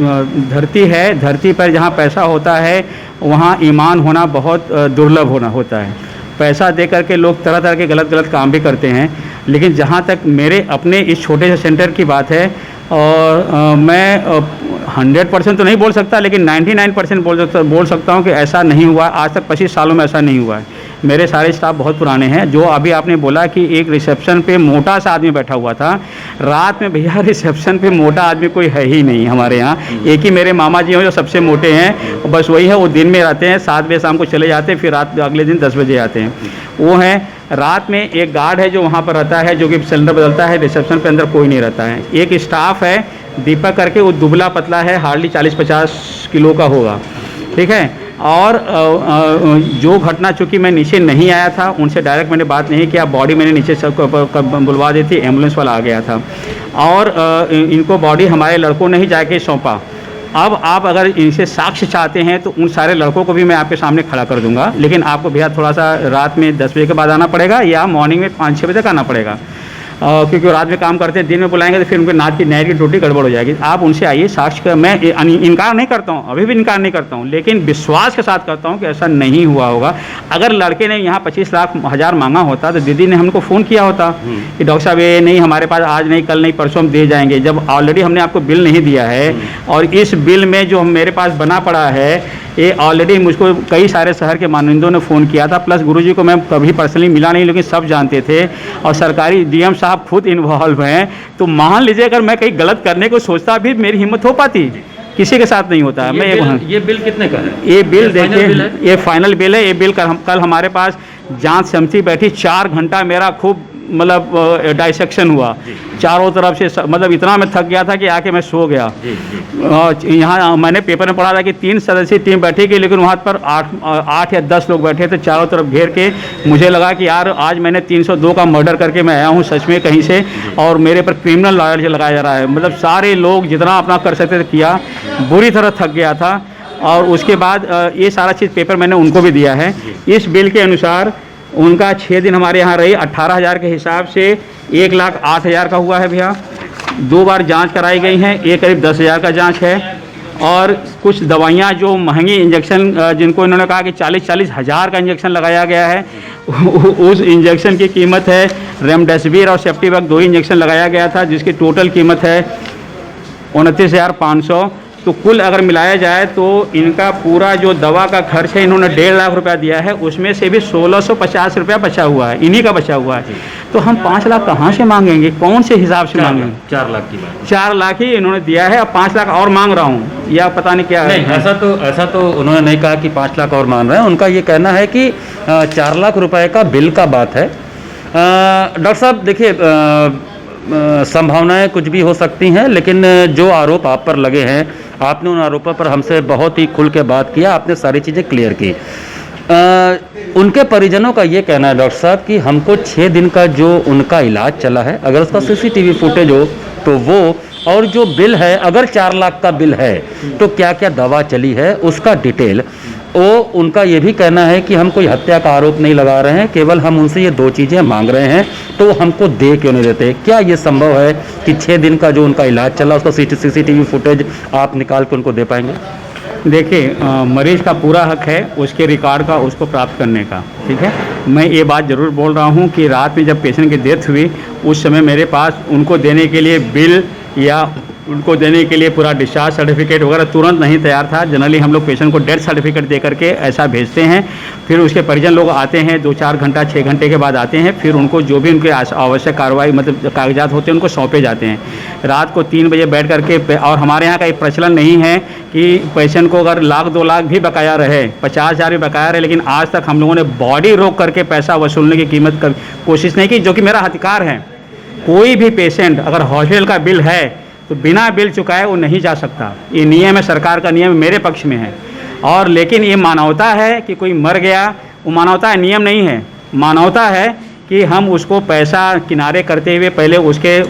धरती है। धरती पर जहाँ पैसा होता है वहाँ ईमान होना बहुत दुर्लभ होता है। पैसा दे करके लोग तरह तरह के गलत काम भी करते हैं, लेकिन जहाँ तक मेरे अपने इस छोटे से सेंटर की बात है, और मैं 100% तो नहीं बोल सकता, लेकिन 99% बोल सकता हूँ कि ऐसा नहीं हुआ। आज तक 25 सालों में ऐसा नहीं हुआ है। मेरे सारे स्टाफ बहुत पुराने हैं। जो अभी आपने बोला कि एक रिसेप्शन पे मोटा सा आदमी बैठा हुआ था, रात में भैया रिसेप्शन पे मोटा आदमी कोई है ही नहीं हमारे यहाँ। एक ही मेरे मामा जी हैं जो सबसे मोटे हैं, बस वही है। वो दिन में रहते हैं, 7 बजे शाम को चले जाते हैं, फिर रात अगले दिन 10 बजे आते हैं। वो हैं। रात में एक गार्ड है जो वहाँ पर रहता है, जो कि सिलेंडर बदलता है। रिसेप्शन पे अंदर कोई नहीं रहता है। एक स्टाफ है दीपक करके, वो दुबला पतला है, हार्डली 40-50 किलो का होगा, ठीक है। और जो घटना, चूँकि मैं नीचे नहीं आया था, उनसे डायरेक्ट मैंने बात नहीं किया। बॉडी मैंने नीचे सब बुलवा दी थी, एम्बुलेंस वाला आ गया था और इनको बॉडी हमारे लड़कों ने ही जाके सौंपा। अब आप अगर इनसे साक्ष्य चाहते हैं तो उन सारे लड़कों को भी मैं आपके सामने खड़ा कर दूंगा, लेकिन आपको भैया थोड़ा सा रात में 10 बजे के बाद आना पड़ेगा या मॉर्निंग में 5-6 बजे तक आना पड़ेगा, क्योंकि रात में काम करते हैं। दिन में बुलाएंगे तो फिर उनके नाक की टोटी गड़बड़ हो जाएगी। आप उनसे आइए, साक्ष्य का मैं इनकार नहीं करता हूँ, अभी भी इनकार नहीं करता हूँ, लेकिन विश्वास के साथ करता हूँ कि ऐसा नहीं हुआ होगा। अगर लड़के ने यहाँ 25,00,000 मांगा होता तो दीदी ने हमको फ़ोन किया होता कि डॉक्टर साहब ये नहीं, हमारे पास आज नहीं, कल नहीं, परसों हम दे जाएंगे। जब ऑलरेडी हमने आपको बिल नहीं दिया है और इस बिल में जो मेरे पास बना पड़ा है ये ऑलरेडी मुझको कई सारे शहर के मानदंडों ने फ़ोन किया था, प्लस गुरुजी को मैं कभी पर्सनली मिला नहीं, लेकिन सब जानते थे और सरकारी डीएम साहब खुद इन्वॉल्व हैं। तो मान लीजिए अगर मैं कहीं गलत करने को सोचता भी मेरी हिम्मत हो पाती, किसी के साथ नहीं होता। ये बिल कितने का है? ये बिल देखिए, ये फाइनल बिल है। ये बिल कल हमारे पास जांच समिति बैठी, 4 घंटा मेरा खूब मतलब डाइसेक्शन हुआ चारों तरफ से, मतलब इतना मैं थक गया था कि आके मैं सो गया। यहाँ मैंने पेपर में पढ़ा था कि 3 सदस्यीय टीम बैठी की, लेकिन वहाँ पर 8 या 10 लोग बैठे थे चारों तरफ घेर के। मुझे लगा कि यार आज मैंने 302 का मर्डर करके मैं आया हूँ सच में कहीं से, और मेरे पर क्रिमिनल लॉयर लगाया जा रहा है। मतलब सारे लोग जितना अपना कर सकते थे किया, बुरी तरह थक गया था। और उसके बाद ये सारा चीज़ पेपर मैंने उनको भी दिया है। इस बिल के अनुसार उनका 6 दिन हमारे यहाँ रही, 18,000 के हिसाब से 1,08,000 का हुआ है भैया। 2 बार जांच कराई गई हैं, ये करीब 10,000 का जांच है। और कुछ दवाइयाँ जो महंगी इंजेक्शन, जिनको इन्होंने कहा कि 40-40 हज़ार का इंजेक्शन लगाया गया है, उस इंजेक्शन की कीमत है, रेमडेसिविर और सेफ्टीवैक 2 ही इंजेक्शन लगाया गया था, जिसकी टोटल कीमत है 29,500। तो कुल अगर मिलाया जाए तो इनका पूरा जो दवा का खर्च है, इन्होंने 1.5 लाख रुपया दिया है, उसमें से भी 1,650 रुपया बचा हुआ है, इन्हीं का बचा हुआ है। तो हम 5 लाख कहाँ से मांगेंगे, कौन से हिसाब से मांगेंगे? 4 लाख की बात, 4 लाख ही इन्होंने दिया है, अब 5 लाख और मांग रहा हूँ, या पता नहीं क्या है। नहीं, ऐसा तो उन्होंने नहीं कहा कि 5 लाख और मांग रहे हैं। उनका ये कहना है कि 4 लाख रुपए का बिल का बात है। डॉक्टर साहब देखिए, संभावनाएं कुछ भी हो सकती हैं, लेकिन जो आरोप आप पर लगे हैं, आपने उन आरोपों पर हमसे बहुत ही खुल के बात किया, आपने सारी चीज़ें क्लियर की। उनके परिजनों का ये कहना है डॉक्टर साहब कि हमको 6 दिन का जो उनका इलाज चला है, अगर उसका सीसीटीवी फुटेज हो तो वो, और जो बिल है अगर 4 लाख का बिल है तो क्या क्या दवा चली है उसका डिटेल। वो उनका ये भी कहना है कि हम कोई हत्या का आरोप नहीं लगा रहे हैं, केवल हम उनसे ये 2 चीज़ें मांग रहे हैं, तो वो हमको दे क्यों नहीं देते? क्या ये संभव है कि 6 दिन का जो उनका इलाज चला उसका सीसीटीवी फुटेज आप निकाल के उनको दे पाएंगे? देखिए, मरीज का पूरा हक है उसके रिकॉर्ड का, उसको प्राप्त करने का, ठीक है। मैं ये बात ज़रूर बोल रहा हूँ कि रात में जब पेशेंट की डेथ हुई उस समय मेरे पास उनको देने के लिए बिल या उनको देने के लिए पूरा डिस्चार्ज सर्टिफिकेट वगैरह तुरंत नहीं तैयार था। जनरली हम लोग पेशेंट को डेथ सर्टिफिकेट दे करके ऐसा भेजते हैं, फिर उसके परिजन लोग आते हैं 2-4 घंटा 6 घंटे के बाद आते हैं, फिर उनको जो भी उनके आवश्यक कार्रवाई मतलब कागजात होते हैं उनको सौंपे जाते हैं। रात को 3 बजे बैठ करके, और हमारे यहाँ का एक प्रचलन नहीं है कि पेशेंट को अगर 1,00,000-2 लाख भी बकाया रहे, 50,000 भी बकाया रहे, लेकिन आज तक हम लोगों ने बॉडी रोक करके पैसा वसूलने की कीमत का कोशिश नहीं की, जो कि मेरा अधिकार है। कोई भी पेशेंट अगर हॉस्पिटल का बिल है तो बिना बिल चुकाए वो नहीं जा सकता, ये नियम है, सरकार का नियम मेरे पक्ष में है। और लेकिन ये मानवता है कि कोई मर गया, वो मानवता है, नियम नहीं है। मानवता है कि हम उसको पैसा किनारे करते हुए पहले उसके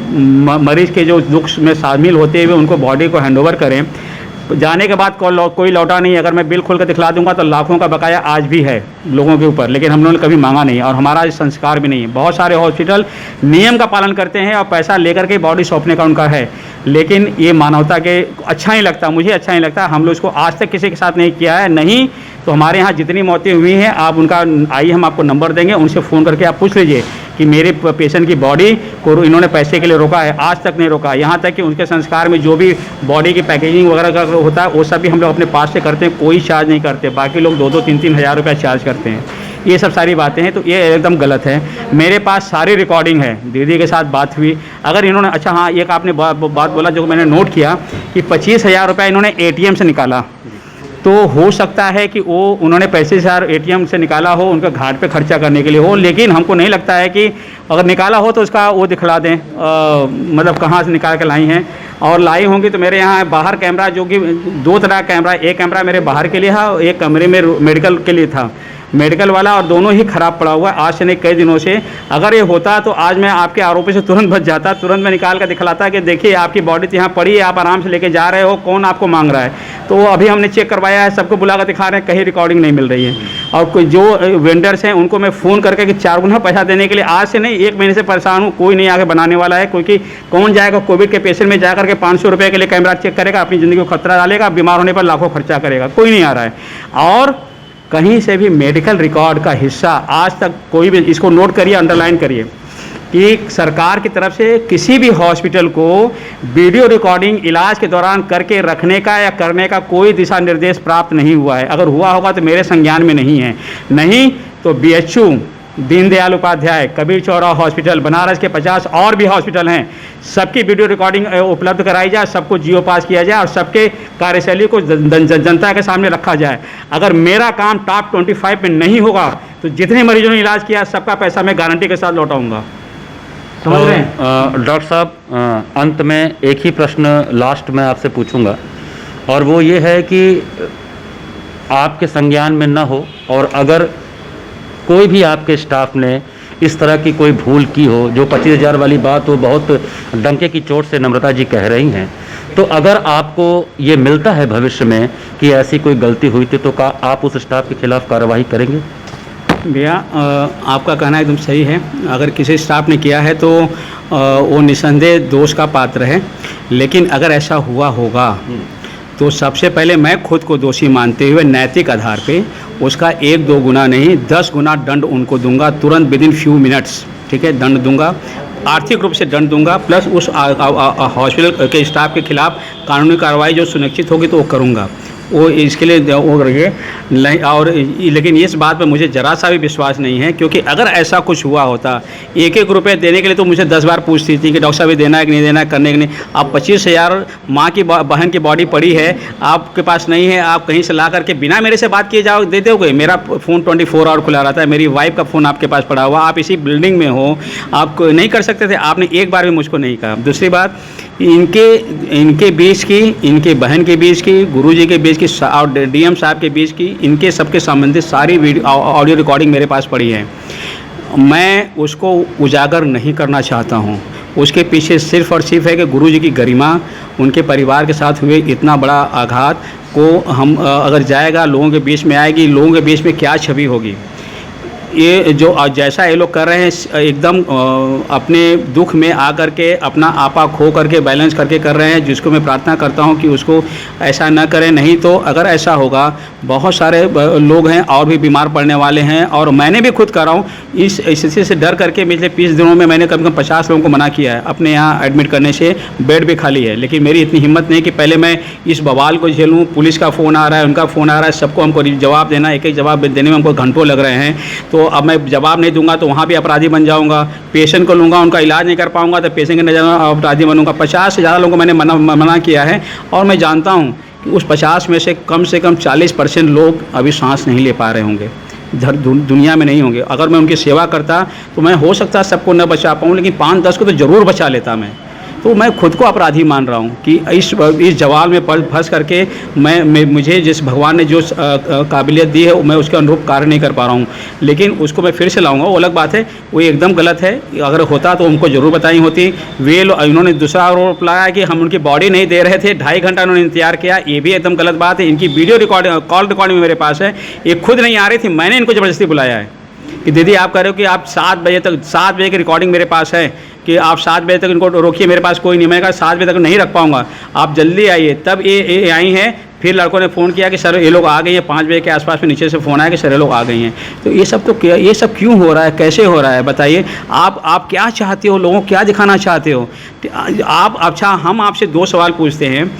मरीज के जो दुख में शामिल होते हुए उनको बॉडी को हैंडओवर करें। जाने के बाद कोई लौटा नहीं। अगर मैं बिल खोल कर दिखला दूंगा तो लाखों का बकाया आज भी है लोगों के ऊपर, लेकिन हम लोगों ने कभी मांगा नहीं और हमारा संस्कार भी नहीं है। बहुत सारे हॉस्पिटल नियम का पालन करते हैं और पैसा लेकर के बॉडी सौंपने का उनका है, लेकिन ये मानवता के अच्छा नहीं लगता, मुझे अच्छा नहीं लगता। हम लोग इसको आज तक किसी के साथ नहीं किया है। नहीं तो हमारे यहाँ जितनी मौतें हुई हैं, आप उनका आइए हम आपको नंबर देंगे, उनसे फ़ोन करके आप पूछ लीजिए कि मेरे पेशेंट की बॉडी को इन्होंने पैसे के लिए रोका है। आज तक नहीं रोका। यहाँ तक कि उनके संस्कार में जो भी बॉडी की पैकेजिंग वगैरह का होता है वो सब भी हम लोग अपने पास से करते हैं, कोई चार्ज नहीं करते। बाकी लोग 2-2, 3-3 हज़ार रुपया चार्ज करते हैं। ये सब सारी बातें हैं, तो ये एकदम गलत है। मेरे पास सारी रिकॉर्डिंग है, दीदी के साथ बात हुई। अगर इन्होंने, अच्छा हाँ, एक आपने बात बोला जो मैंने नोट किया कि 25,000 रुपया इन्होंने ATM से निकाला, तो हो सकता है कि वो उन्होंने पैसे से ATM से निकाला हो, उनका घाट पे खर्चा करने के लिए हो, लेकिन हमको नहीं लगता है कि अगर निकाला हो तो उसका वो दिखला दें, मतलब कहाँ से निकाल के लाई हैं। और लाई होंगी तो मेरे यहाँ बाहर कैमरा, जो कि 2 तरह का कैमरा, एक कैमरा मेरे बाहर के लिए था और एक कमरे में मेडिकल के लिए था, मेडिकल वाला, और दोनों ही ख़राब पड़ा हुआ है आज से नहीं कई दिनों से। अगर ये होता तो आज मैं आपके आरोपी से तुरंत बच जाता, तुरंत मैं निकाल कर दिखलाता कि देखिए आपकी बॉडी तो यहाँ पड़ी है, आप आराम से लेके जा रहे हो, कौन आपको मांग रहा है। तो अभी हमने चेक करवाया है, सबको बुला कर दिखा रहे हैं, कहीं रिकॉर्डिंग नहीं मिल रही है। और कोई जो वेंडर्स हैं उनको मैं फ़ोन करके कि 4 गुना पैसा देने के लिए आज से नहीं 1 महीने से परेशान हूँ, कोई नहीं आगे बनाने वाला है। क्योंकि कौन जाएगा कोविड के पेशेंट में जा करके 500 रुपये के लिए कैमरा चेक करेगा, अपनी ज़िंदगी को खतरा डालेगा, बीमार होने पर लाखों खर्चा करेगा, कोई नहीं आ रहा है। और कहीं से भी मेडिकल रिकॉर्ड का हिस्सा आज तक कोई भी, इसको नोट करिए, अंडरलाइन करिए, कि सरकार की तरफ से किसी भी हॉस्पिटल को वीडियो रिकॉर्डिंग इलाज के दौरान करके रखने का या करने का कोई दिशा निर्देश प्राप्त नहीं हुआ है। अगर हुआ होगा तो मेरे संज्ञान में नहीं है, नहीं तो BHU दीनदयाल उपाध्याय, कबीर चौरा हॉस्पिटल, बनारस के 50 और भी हॉस्पिटल हैं, सबकी वीडियो रिकॉर्डिंग उपलब्ध कराई जाए, सबको जियो पास किया जाए और सबके कार्यशैली को जनता के सामने रखा जाए। अगर मेरा काम टॉप 25 में नहीं होगा तो जितने मरीजों ने इलाज किया सबका पैसा मैं गारंटी के साथ लौटाऊंगा। समझ रहे हैं? डॉक्टर साहब, अंत में एक ही प्रश्न लास्ट में आपसे पूछूंगा, और वो ये है कि आपके संज्ञान में न हो और अगर कोई भी आपके स्टाफ ने इस तरह की कोई भूल की हो, जो 25,000 वाली बात वो बहुत डंके की चोट से नम्रता जी कह रही हैं, तो अगर आपको ये मिलता है भविष्य में कि ऐसी कोई गलती हुई थी, तो क्या आप उस स्टाफ के खिलाफ कार्रवाई करेंगे? भैया, आपका कहना एकदम सही है। अगर किसी स्टाफ ने किया है तो वो निसंदेह दोष का पात्र है, लेकिन अगर ऐसा हुआ होगा तो सबसे पहले मैं खुद को दोषी मानते हुए नैतिक आधार पे उसका 1-2 गुना नहीं 10 गुना दंड उनको दूंगा, तुरंत विदिन फ्यू मिनट्स, ठीक है, दंड दूंगा, आर्थिक रूप से दंड दूंगा, प्लस उस हॉस्पिटल के स्टाफ के खिलाफ कानूनी कार्रवाई जो सुनिश्चित होगी तो वो करूंगा। वो इसके लिए वो रहिए नहीं। और लेकिन इस बात पे मुझे ज़रा सा भी विश्वास नहीं है, क्योंकि अगर ऐसा कुछ हुआ होता, 1-1 रुपये देने के लिए तो मुझे 10 बार पूछती थी कि डॉक्टर साहब ये देना है कि नहीं देना है, करने के नहीं। आप 25,000 माँ की बहन की बॉडी पड़ी है, आपके पास नहीं है, आप कहीं से ला करके बिना मेरे से बात किए जाओ दे दोगे। मेरा फ़ोन 24 आवर खुला रहता है, मेरी वाइफ का फ़ोन आपके पास पड़ा हुआ, आप इसी बिल्डिंग में हो, आप नहीं कर सकते थे? आपने एक बार भी मुझको नहीं कहा। दूसरी बात, इनके बीच की, इनके बहन के बीच की, गुरुजी के बीच की और DM साहब के बीच की, इनके सबके संबंधित सारी वीडियो ऑडियो रिकॉर्डिंग मेरे पास पड़ी है। मैं उसको उजागर नहीं करना चाहता हूँ। उसके पीछे सिर्फ और सिर्फ है कि गुरुजी की गरिमा, उनके परिवार के साथ हुए इतना बड़ा आघात को हम अगर जाएगा, लोगों के बीच में आएगी, लोगों के बीच में क्या छवि होगी। ये जो जैसा ये लोग कर रहे हैं एकदम अपने दुख में आकर के अपना आपा खो करके बैलेंस करके कर रहे हैं, जिसको मैं प्रार्थना करता हूं कि उसको ऐसा न करें। नहीं तो अगर ऐसा होगा, बहुत सारे लोग हैं और भी बीमार पड़ने वाले हैं, और मैंने भी खुद कर रहा हूँ इस स्थिति से डर करके। पिछले 20 दिनों में मैंने कम से कम 50 लोगों को मना किया है अपने यहाँ एडमिट करने से, बेड भी खाली है। लेकिन मेरी इतनी हिम्मत नहीं कि पहले मैं इस बवाल को झेलूँ। पुलिस का फ़ोन आ रहा है, उनका फ़ोन आ रहा है, सबको हमको जवाब देना, एक जवाब देने में हमको घंटों लग रहे हैं। तो अब मैं जवाब नहीं दूंगा तो वहाँ भी अपराधी बन जाऊंगा। पेशेंट को लूँगा, उनका इलाज नहीं कर पाऊंगा तो पेशेंट के नज़र में अपराधी बनूंगा। 50 से ज़्यादा लोगों को मैंने मना किया है, और मैं जानता हूँ कि उस 50 में से कम 40% लोग अभी सांस नहीं ले पा रहे होंगे, दुनिया में नहीं होंगे। अगर मैं उनकी सेवा करता तो मैं हो सकता है सबको न बचा पाऊँ, लेकिन 5-10 को तो ज़रूर बचा लेता मैं। तो मैं खुद को अपराधी मान रहा हूँ कि इस जवाल में फंस करके मुझे जिस भगवान ने जो काबिलियत दी है मैं उसके अनुरूप कार्य नहीं कर पा रहा हूँ। लेकिन उसको मैं फिर से लाऊंगा, वो अलग बात है, वो एकदम गलत है। अगर होता तो उनको ज़रूर बताई होती। इन्होंने दूसरा आरोप लगाया कि हम उनकी बॉडी नहीं दे रहे थे, 2.5 घंटा उन्होंने इंतजार किया, ये भी एकदम गलत बात है। इनकी वीडियो रिकॉर्डिंग, कॉल रिकॉर्डिंग मेरे पास है। ये खुद नहीं आ रही थी, मैंने इनको ज़बरदस्ती बुलाया है कि दीदी आप कह रहे हो कि आप 7 बजे की रिकॉर्डिंग मेरे पास है कि आप 7 बजे तक इनको रोकिए, मेरे पास कोई नहीं। मैंने कहा 7 बजे तक नहीं रख पाऊंगा, आप जल्दी आइए। तब ये आई हैं। फिर लड़कों ने फ़ोन किया कि सर ये लोग आ गए हैं, 5 बजे के आसपास में नीचे से फ़ोन आया कि सर ये लोग आ गई हैं। तो ये सब क्यों हो रहा है, कैसे हो रहा है बताइए। आप क्या चाहते हो, लोगों को क्या दिखाना चाहते हो आप? अच्छा, हम आपसे 2 सवाल पूछते हैं।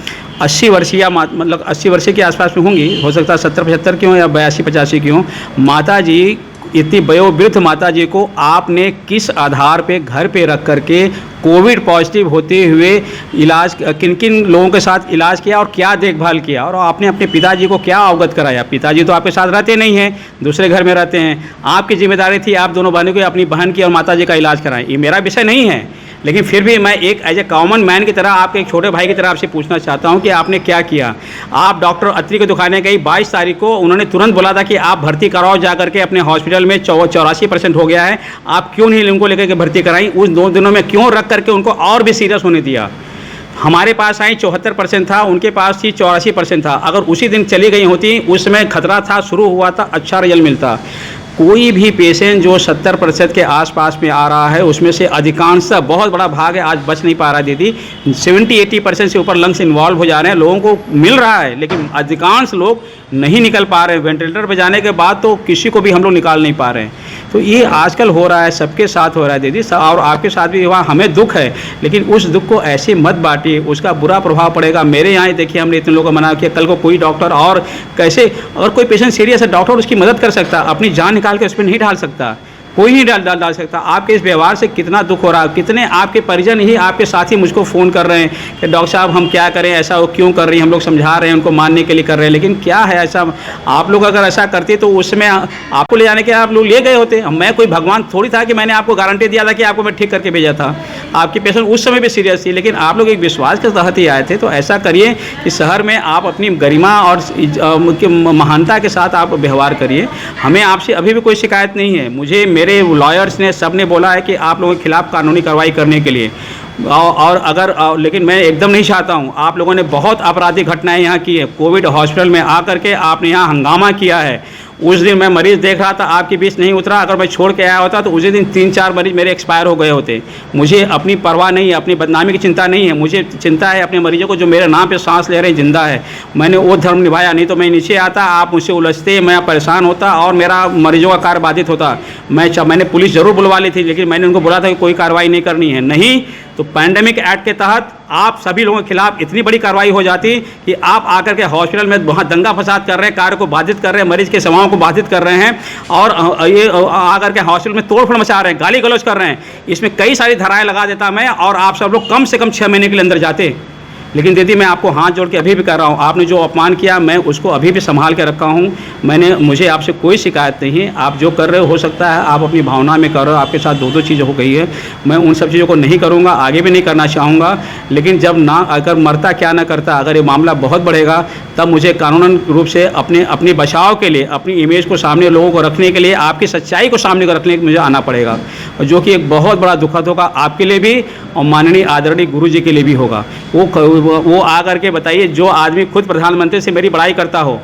80 वर्षीय मतलब 80 वर्ष के आसपास में होंगी, हो सकता है 70-75 की हों या 82-85 की हों। माता जी, इतनी वयोवृद्ध माता जी को आपने किस आधार पे घर पे रख करके कोविड पॉजिटिव होते हुए इलाज, किन किन लोगों के साथ इलाज किया और क्या देखभाल किया, और आपने अपने पिताजी को क्या अवगत कराया? पिताजी तो आपके साथ रहते नहीं हैं, दूसरे घर में रहते हैं। आपकी जिम्मेदारी थी आप दोनों बहनों को अपनी बहन की और माताजी का इलाज कराएं। ये मेरा विषय नहीं है, लेकिन फिर भी मैं एक एज ए कॉमन मैन की तरह, आपके एक छोटे भाई की तरह आपसे पूछना चाहता हूं कि आपने क्या किया। आप डॉक्टर अत्री को दिखाने गई 22 तारीख को, उन्होंने तुरंत बोला था कि आप भर्ती कराओ जा करके अपने हॉस्पिटल में। 84% हो गया है, आप क्यों नहीं उनको लेकर के भर्ती कराई? उस 2 दिनों में क्यों रख करके उनको और भी सीरियस होने दिया? हमारे पास आई 74% था, उनके पास थी 84% था। अगर उसी दिन चली गई होती, उस समय खतरा था, शुरू हुआ था, अच्छा रिजल्ट मिलता। कोई भी पेशेंट जो 70% के आसपास में आ रहा है, उसमें से अधिकांशतः बहुत बड़ा भाग है आज बच नहीं पा रहा है दीदी। 70-80% से ऊपर लंग्स इन्वॉल्व हो जा रहे हैं, लोगों को मिल रहा है, लेकिन अधिकांश लोग नहीं निकल पा रहे हैं, वेंटिलेटर पे जाने के बाद तो किसी को भी हम लोग निकाल नहीं पा रहे हैं। तो ये आजकल हो रहा है, सबके साथ हो रहा है दीदी, और आपके साथ भी हुआ। हमें दुख है, लेकिन उस दुख को ऐसे मत बांटिए, उसका बुरा प्रभाव पड़ेगा। मेरे यहाँ देखिए, हमने इतने लोगों को मना किया, कल को कोई डॉक्टर और कैसे, अगर कोई पेशेंट सीरियस है, डॉक्टर उसकी मदद कर सकता, अपनी जान निकाल के उस पर नहीं डाल सकता, कोई नहीं डाल सकता। आपके इस व्यवहार से कितना दुख हो रहा है, कितने आपके परिजन ही, आपके साथी मुझको फ़ोन कर रहे हैं कि डॉक्टर साहब हम क्या करें, ऐसा वो क्यों कर रही हैं, हम लोग समझा रहे हैं, उनको मानने के लिए कर रहे हैं, लेकिन क्या है ऐसा। आप लोग अगर ऐसा करते तो उसमें आपको ले जाने के आप लोग ले गए होते। मैं कोई भगवान थोड़ी था कि मैंने आपको गारंटी दिया था कि आपको मैं ठीक करके भेजा था। आपकी पेशेंट उस समय भी सीरियस थी, लेकिन आप लोग एक विश्वास के तहत ही आए थे। तो ऐसा करिए कि शहर में आप अपनी गरिमा और महानता के साथ आप व्यवहार करिए। हमें आपसे अभी भी कोई शिकायत नहीं है। मुझे मेरे लॉयर्स ने सब ने बोला है कि आप लोगों के खिलाफ कानूनी कार्रवाई करने के लिए, और अगर लेकिन मैं एकदम नहीं चाहता हूं। आप लोगों ने बहुत आपराधिक घटनाएं यहाँ की है। कोविड हॉस्पिटल में आकर के आपने यहाँ हंगामा किया है। उस दिन मैं मरीज़ देख रहा था, आपके बीच नहीं उतरा। अगर मैं छोड़ के आया होता तो उसी दिन 3-4 मरीज़ मेरे एक्सपायर हो गए होते। मुझे अपनी परवाह नहीं है, अपनी बदनामी की चिंता नहीं है। मुझे चिंता है अपने मरीजों को जो मेरे नाम पे सांस ले रहे हैं, जिंदा है। मैंने वो धर्म निभाया, नहीं तो मैं नीचे आता, आप मुझसे उलझते, मैं परेशान होता और मेरा मरीजों का कार्य बाधित होता। मैंने पुलिस ज़रूर बुलवा ली थी, लेकिन मैंने उनको बोला था कि कोई कार्रवाई नहीं करनी है। नहीं तो पैंडेमिक एक्ट के तहत आप सभी लोगों के खिलाफ इतनी बड़ी कार्रवाई हो जाती कि आप आकर के हॉस्पिटल में वहाँ दंगा फसाद कर रहे हैं, कार्य को बाधित कर रहे हैं, मरीज के सेवाओं को बाधित कर रहे हैं, और ये आकर के हॉस्पिटल में तोड़फोड़ मचा रहे हैं, गाली गलौज कर रहे हैं। इसमें कई सारी धाराएं लगा देता मैं, और आप सब लोग कम से कम 6 महीने के लिए अंदर जाते। लेकिन दीदी, मैं आपको हाथ जोड़ के अभी भी कर रहा हूँ, आपने जो अपमान किया मैं उसको अभी भी संभाल के रखा हूँ। मुझे आपसे कोई शिकायत नहीं है। आप जो कर रहे हो सकता है आप अपनी भावना में कर रहे हो, आपके साथ 2-2 चीज़ें हो गई है। मैं उन सब चीज़ों को नहीं करूँगा, आगे भी नहीं करना चाहूँगा। लेकिन जब ना अगर मरता क्या ना करता, अगर ये मामला बहुत बढ़ेगा, तब मुझे कानूनन रूप से अपने बचाव के लिए, अपनी इमेज को सामने लोगों को रखने के लिए, आपकी सच्चाई को सामने रखने के लिए मुझे आना पड़ेगा, जो कि एक बहुत बड़ा दुखद होगा आपके लिए भी और माननीय आदरणीय गुरु जी के लिए भी होगा। वो आकर के बताइए, जो आदमी खुद प्रधानमंत्री से मेरी बड़ाई करता हो,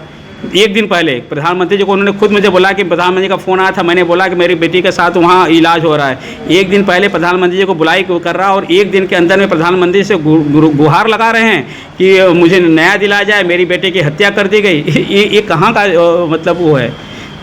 एक दिन पहले प्रधानमंत्री जी को उन्होंने खुद मुझे बोला कि प्रधानमंत्री का फ़ोन आया था, मैंने बोला कि मेरी बेटी के साथ वहाँ इलाज हो रहा है। एक दिन पहले प्रधानमंत्री जी को बुलाई कर रहा, और एक दिन के अंदर में प्रधानमंत्री से गुहार लगा रहे हैं कि मुझे न्याय दिलाया जाए, मेरी बेटे की हत्या कर दी गई। ये कहाँ का मतलब वो है।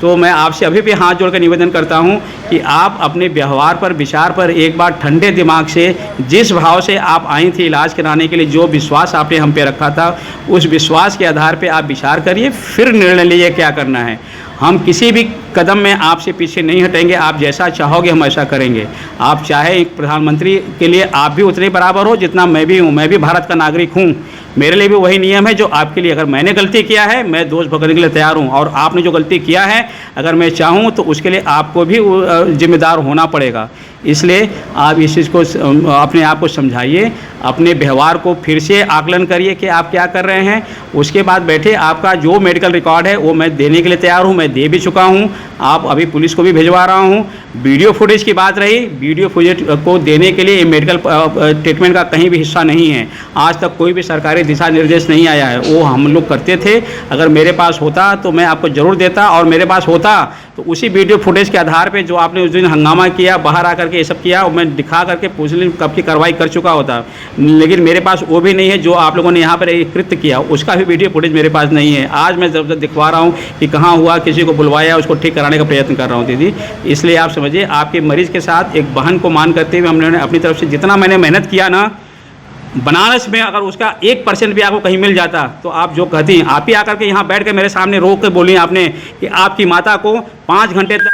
तो मैं आपसे अभी भी हाथ जोड़ कर निवेदन करता हूं कि आप अपने व्यवहार पर, विचार पर एक बार ठंडे दिमाग से, जिस भाव से आप आई थी इलाज कराने के लिए, जो विश्वास आपने हम पे रखा था, उस विश्वास के आधार पे आप विचार करिए, फिर निर्णय लीजिए क्या करना है। हम किसी भी कदम में आपसे पीछे नहीं हटेंगे। आप जैसा चाहोगे हम ऐसा करेंगे। आप चाहे एक प्रधानमंत्री के लिए आप भी उतने बराबर हो जितना मैं भी हूँ। मैं भी भारत का नागरिक हूँ, मेरे लिए भी वही नियम है जो आपके लिए। अगर मैंने गलती किया है, मैं दोष भुगतने के लिए तैयार हूँ, और आपने जो गलती किया है, अगर मैं चाहूँ तो उसके लिए आपको भी जिम्मेदार होना पड़ेगा। इसलिए आप इस चीज़ को अपने आप को समझाइए, अपने व्यवहार को फिर से आकलन करिए कि आप क्या कर रहे हैं। उसके बाद बैठे, आपका जो मेडिकल रिकॉर्ड है वो मैं देने के लिए तैयार हूँ, मैं दे भी चुका हूँ। आप अभी पुलिस को भी भिजवा रहा हूँ। वीडियो फुटेज की बात रही, वीडियो फुटेज को देने के लिए मेडिकल ट्रीटमेंट का कहीं भी हिस्सा नहीं है। आज तक कोई भी सरकारी दिशा निर्देश नहीं आया है, वो हम लोग करते थे। अगर मेरे पास होता तो मैं आपको ज़रूर देता, और मेरे पास होता तो उसी वीडियो फुटेज के आधार पे जो आपने उस दिन हंगामा किया, बाहर आकर के ये सब किया, मैं दिखा करके पूछ ली कब की कार्रवाई कर चुका होता। लेकिन मेरे पास वो भी नहीं है। जो आप लोगों ने यहाँ पर कृत्य किया उसका भी वीडियो फुटेज मेरे पास नहीं है। आज मैं जब दिखवा रहा हूँ कि कहाँ हुआ, किसी को बुलवाया, उसको ठीक कराने का प्रयत्न कर रहा हूँ दीदी। इसलिए आप समझिए, आपके मरीज़ के साथ एक बहन को मान करते हुए हमने अपनी तरफ से जितना मैंने मेहनत किया ना, बनारस में अगर उसका 1% भी आपको कहीं मिल जाता तो आप जो कहती हैं, आप ही आकर के यहाँ बैठ के मेरे सामने रोक के बोली आपने कि आपकी माता को 5 घंटे तक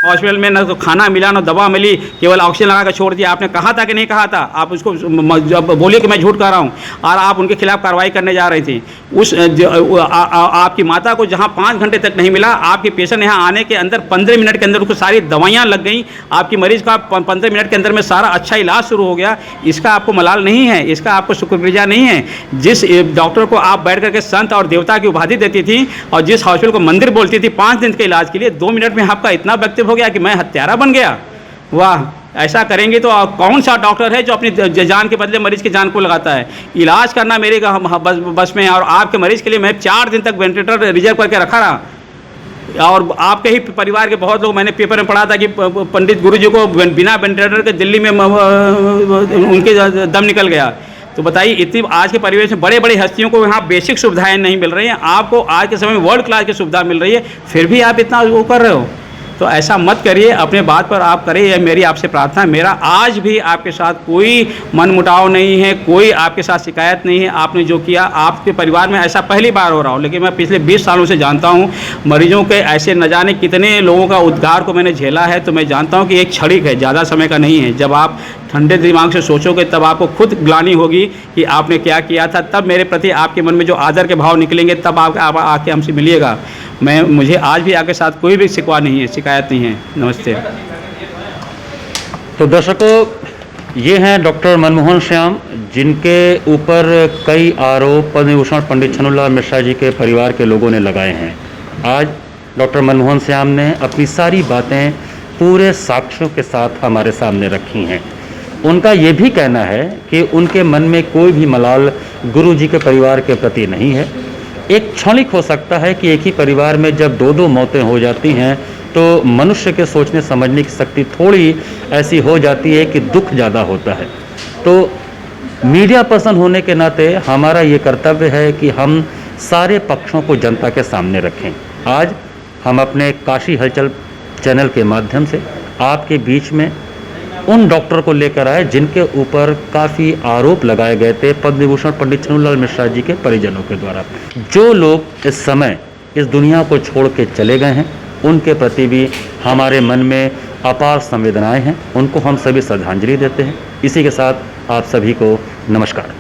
हॉस्पिटल में न तो खाना मिला न दवा मिली, केवल ऑक्सीजन लगा कर छोड़ दिया। आपने कहा था कि नहीं कहा था? आप उसको जब बोलिए कि मैं झूठ कह रहा हूँ, और आप उनके खिलाफ कार्रवाई करने जा रही थी। आपकी माता को जहाँ 5 घंटे तक नहीं मिला, आपके पेशेंट यहाँ आने के अंदर 15 मिनट के अंदर उसको सारी दवाइयाँ लग गई। आपकी मरीज़ का 15 मिनट के अंदर में सारा अच्छा इलाज शुरू हो गया। इसका आपको मलाल नहीं है, इसका आपको शुक्रगुजार नहीं है। जिस डॉक्टर को आप बैठ करके संत और देवता की उपाधि देती थी, और जिस हॉस्पिटल को मंदिर बोलती थी 5 दिन के इलाज के लिए, 2 मिनट में आपका इतना वक्तव्य हो गया कि मैं हत्यारा बन गया। वाह! ऐसा करेंगे तो कौन सा डॉक्टर है जो अपनी जान के बदले मरीज की जान को लगाता है? इलाज करना मेरे बस में, और आपके मरीज के लिए मैं 4 दिन तक वेंटिलेटर रिजर्व करके रखा रहा। और आपके ही परिवार के बहुत लोग, मैंने पेपर में पढ़ा था कि पंडित गुरुजी को बिना वेंटिलेटर के दिल्ली में उनके दम निकल गया। तो बताइए, इतनी आज के परिवेश में बड़े बड़े हस्तियों को यहाँ बेसिक सुविधाएं नहीं मिल रही हैं, आपको आज के समय में वर्ल्ड क्लास की सुविधा मिल रही है, फिर भी आप इतना वो कर रहे हो। तो ऐसा मत करिए, अपने बात पर आप करिए, यह मेरी आपसे प्रार्थना है। मेरा आज भी आपके साथ कोई मनमुटाव नहीं है, कोई आपके साथ शिकायत नहीं है। आपने जो किया, आपके परिवार में ऐसा पहली बार हो रहा हो, लेकिन मैं पिछले 20 सालों से जानता हूँ मरीजों के ऐसे न जाने कितने लोगों का उद्गार को मैंने झेला है। तो मैं जानता हूँ कि एक क्षणिक है, ज़्यादा समय का नहीं है। जब आप ठंडे दिमाग से सोचोगे तब आपको खुद ग्लानि होगी कि आपने क्या किया था। तब मेरे प्रति आपके मन में जो आदर के भाव निकलेंगे, तब आप आके हमसे मिलिएगा। मुझे आज भी आपके साथ कोई भी शिकवा नहीं है, शिकायत नहीं है। नमस्ते। तो दर्शकों, ये हैं डॉक्टर मनमोहन श्याम, जिनके ऊपर कई आरोप पद्म विभूषण पंडित छन्नूलाल मिश्रा जी के परिवार के लोगों ने लगाए हैं। आज डॉक्टर मनमोहन श्याम ने अपनी सारी बातें पूरे साक्ष्यों के साथ हमारे सामने रखी हैं। उनका ये भी कहना है कि उनके मन में कोई भी मलाल गुरु जी के परिवार के प्रति नहीं है। एक क्षणिक हो सकता है कि एक ही परिवार में जब दो दो मौतें हो जाती हैं तो मनुष्य के सोचने समझने की शक्ति थोड़ी ऐसी हो जाती है कि दुख ज़्यादा होता है। तो मीडिया पर्सन होने के नाते हमारा ये कर्तव्य है कि हम सारे पक्षों को जनता के सामने रखें। आज हम अपने काशी हलचल चैनल के माध्यम से आपके बीच में उन डॉक्टर को लेकर आए जिनके ऊपर काफ़ी आरोप लगाए गए थे पद्म विभूषण पंडित छन्नूलाल मिश्रा जी के परिजनों के द्वारा। जो लोग इस समय इस दुनिया को छोड़ के चले गए हैं, उनके प्रति भी हमारे मन में अपार संवेदनाएं हैं। उनको हम सभी श्रद्धांजलि देते हैं। इसी के साथ आप सभी को नमस्कार।